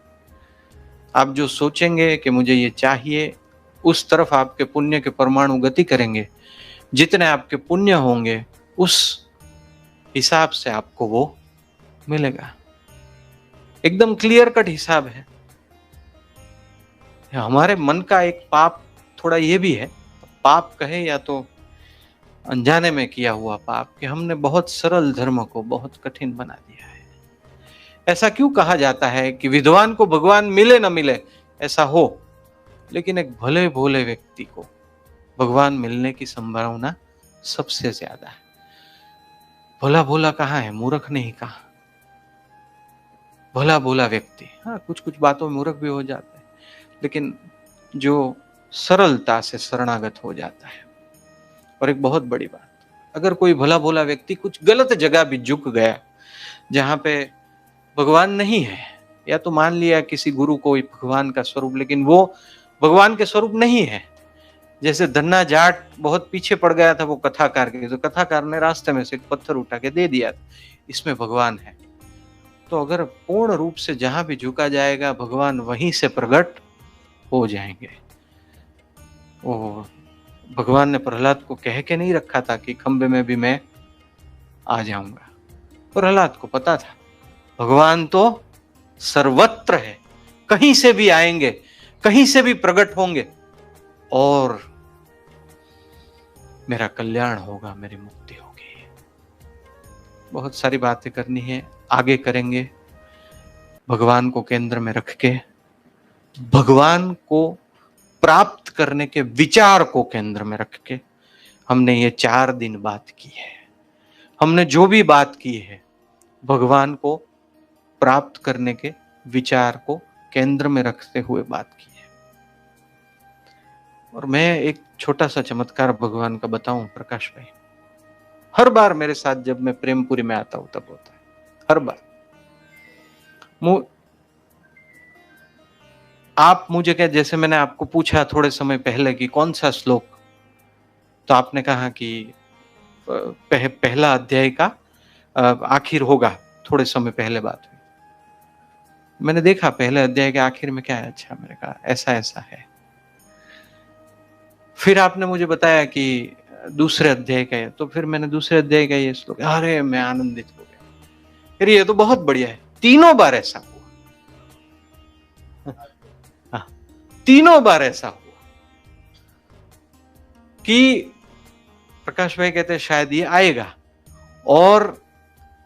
S3: आप जो सोचेंगे कि मुझे ये चाहिए, उस तरफ आपके पुण्य के परमाणु गति करेंगे। जितने आपके पुण्य होंगे उस हिसाब से आपको वो मिलेगा। एकदम क्लियर कट हिसाब है। हमारे मन का एक पाप थोड़ा ये भी है, पाप कहे या तो अनजाने में किया हुआ पाप, कि हमने बहुत सरल धर्म को बहुत कठिन बना दिया है। ऐसा क्यों कहा जाता है कि विद्वान को भगवान मिले न मिले, ऐसा हो, लेकिन एक भले भोले व्यक्ति को भगवान मिलने की संभावना सबसे ज्यादा है। भोला भोला कहाँ है? मूर्ख नहीं कहा, भोला भोला व्यक्ति। हाँ, कुछ कुछ बातों में मूर्ख भी हो जाता है, लेकिन जो सरलता से शरणागत हो जाता है। और एक बहुत बड़ी बात, अगर कोई भला भोला व्यक्ति कुछ गलत जगह भी झुक गया जहां पे भगवान नहीं है, या तो मान लिया किसी गुरु को भगवान का स्वरूप, लेकिन वो भगवान के स्वरूप नहीं है। जैसे धन्ना जाट बहुत पीछे पड़ गया था वो कथाकार के, तो कथाकार ने रास्ते में से एक पत्थर उठा के दे दिया, इसमें भगवान है। तो अगर पूर्ण रूप से जहां भी झुका जाएगा भगवान वहीं से प्रकट हो जाएंगे। वो भगवान ने प्रहलाद को कह के नहीं रखा था कि खंबे में भी मैं आ जाऊंगा। प्रहलाद को पता था भगवान तो सर्वत्र है, कहीं से भी आएंगे, कहीं से भी प्रकट होंगे और मेरा कल्याण होगा, मेरी मुक्ति होगी। बहुत सारी बातें करनी है, आगे करेंगे। भगवान को केंद्र में रख के, भगवान को प्राप्त करने के विचार को केंद्र में रख के हमने ये 4 दिन बात की है। हमने जो भी बात की है भगवान को प्राप्त करने के विचार को केंद्र में रखते हुए बात की है। और मैं एक छोटा सा चमत्कार भगवान का बताऊं प्रकाश भाई, हर बार मेरे साथ जब मैं प्रेमपुरी में आता हूं तब होता है, हर बार। आप मुझे क्या, जैसे मैंने आपको पूछा थोड़े समय पहले कि कौन सा श्लोक, तो आपने कहा कि पहला अध्याय का आखिर होगा, थोड़े समय पहले बात हुई। मैंने देखा पहले अध्याय के आखिर में क्या है, अच्छा मैंने कहा ऐसा ऐसा है। फिर आपने मुझे बताया कि दूसरे अध्याय का है, तो फिर मैंने दूसरे अध्याय का ये श्लोक, अरे मैं आनंदित हो गया, फिर ये तो बहुत बढ़िया है। तीनों बार ऐसा हुआ, तीनों बार ऐसा हुआ कि प्रकाश भाई कहते हैं शायद ये आएगा, और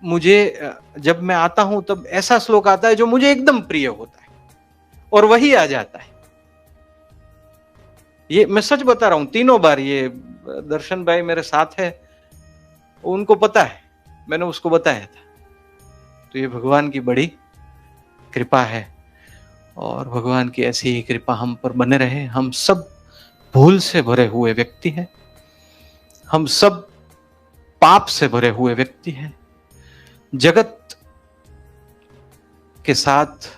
S3: मुझे जब मैं आता हूं तब ऐसा श्लोक आता है जो मुझे एकदम प्रिय होता है और वही आ जाता है। ये मैं सच बता रहा हूं, तीनों बार। ये दर्शन भाई मेरे साथ है, उनको पता है, मैंने उसको बताया था। तो ये भगवान की बड़ी कृपा है, और भगवान की ऐसी ही कृपा हम पर बने रहे। हम सब भूल से भरे हुए व्यक्ति हैं, हम सब पाप से भरे हुए व्यक्ति हैं। जगत के साथ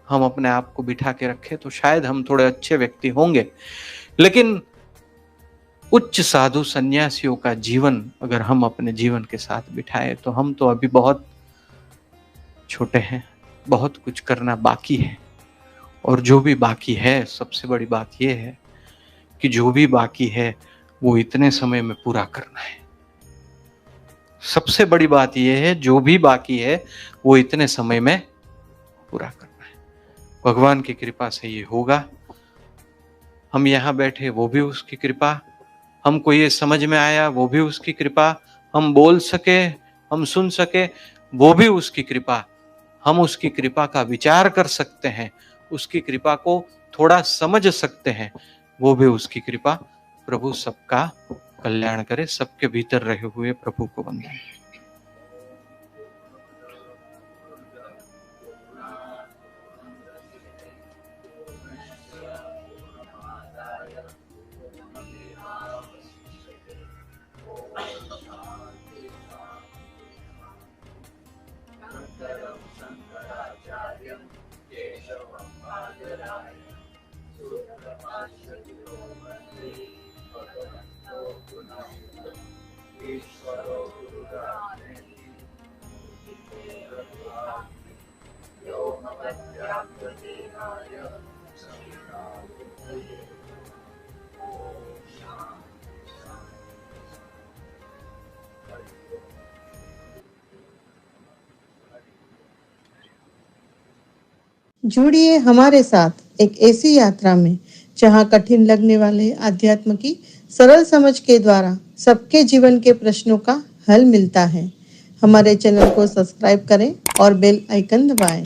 S3: हम अपने आप को बिठा के रखें तो शायद हम थोड़े अच्छे व्यक्ति होंगे, लेकिन उच्च साधु सन्यासियों का जीवन अगर हम अपने जीवन के साथ बिठाए तो हम तो अभी बहुत छोटे हैं, बहुत कुछ करना बाकी है। और जो भी बाकी है, सबसे बड़ी बात यह है कि जो भी बाकी है वो इतने समय में पूरा करना है। सबसे बड़ी बात यह है, जो भी बाकी है वो इतने समय में पूरा करना है। भगवान की कृपा से ये होगा। हम यहाँ बैठे वो भी उसकी कृपा, हमको ये समझ में आया वो भी उसकी कृपा, हम बोल सके, हम सुन सके वो भी उसकी कृपा, हम उसकी कृपा का विचार कर सकते हैं, उसकी कृपा को थोड़ा समझ सकते हैं, वो भी उसकी कृपा। प्रभु सबका कल्याण करे, सबके भीतर रहे हुए प्रभु को वंदन।
S4: जुड़िए हमारे साथ एक ऐसी यात्रा में जहां कठिन लगने वाले आध्यात्म की सरल समझ के द्वारा सबके जीवन के प्रश्नों का हल मिलता है। हमारे चैनल को सब्सक्राइब करें और बेल आइकन दबाएं।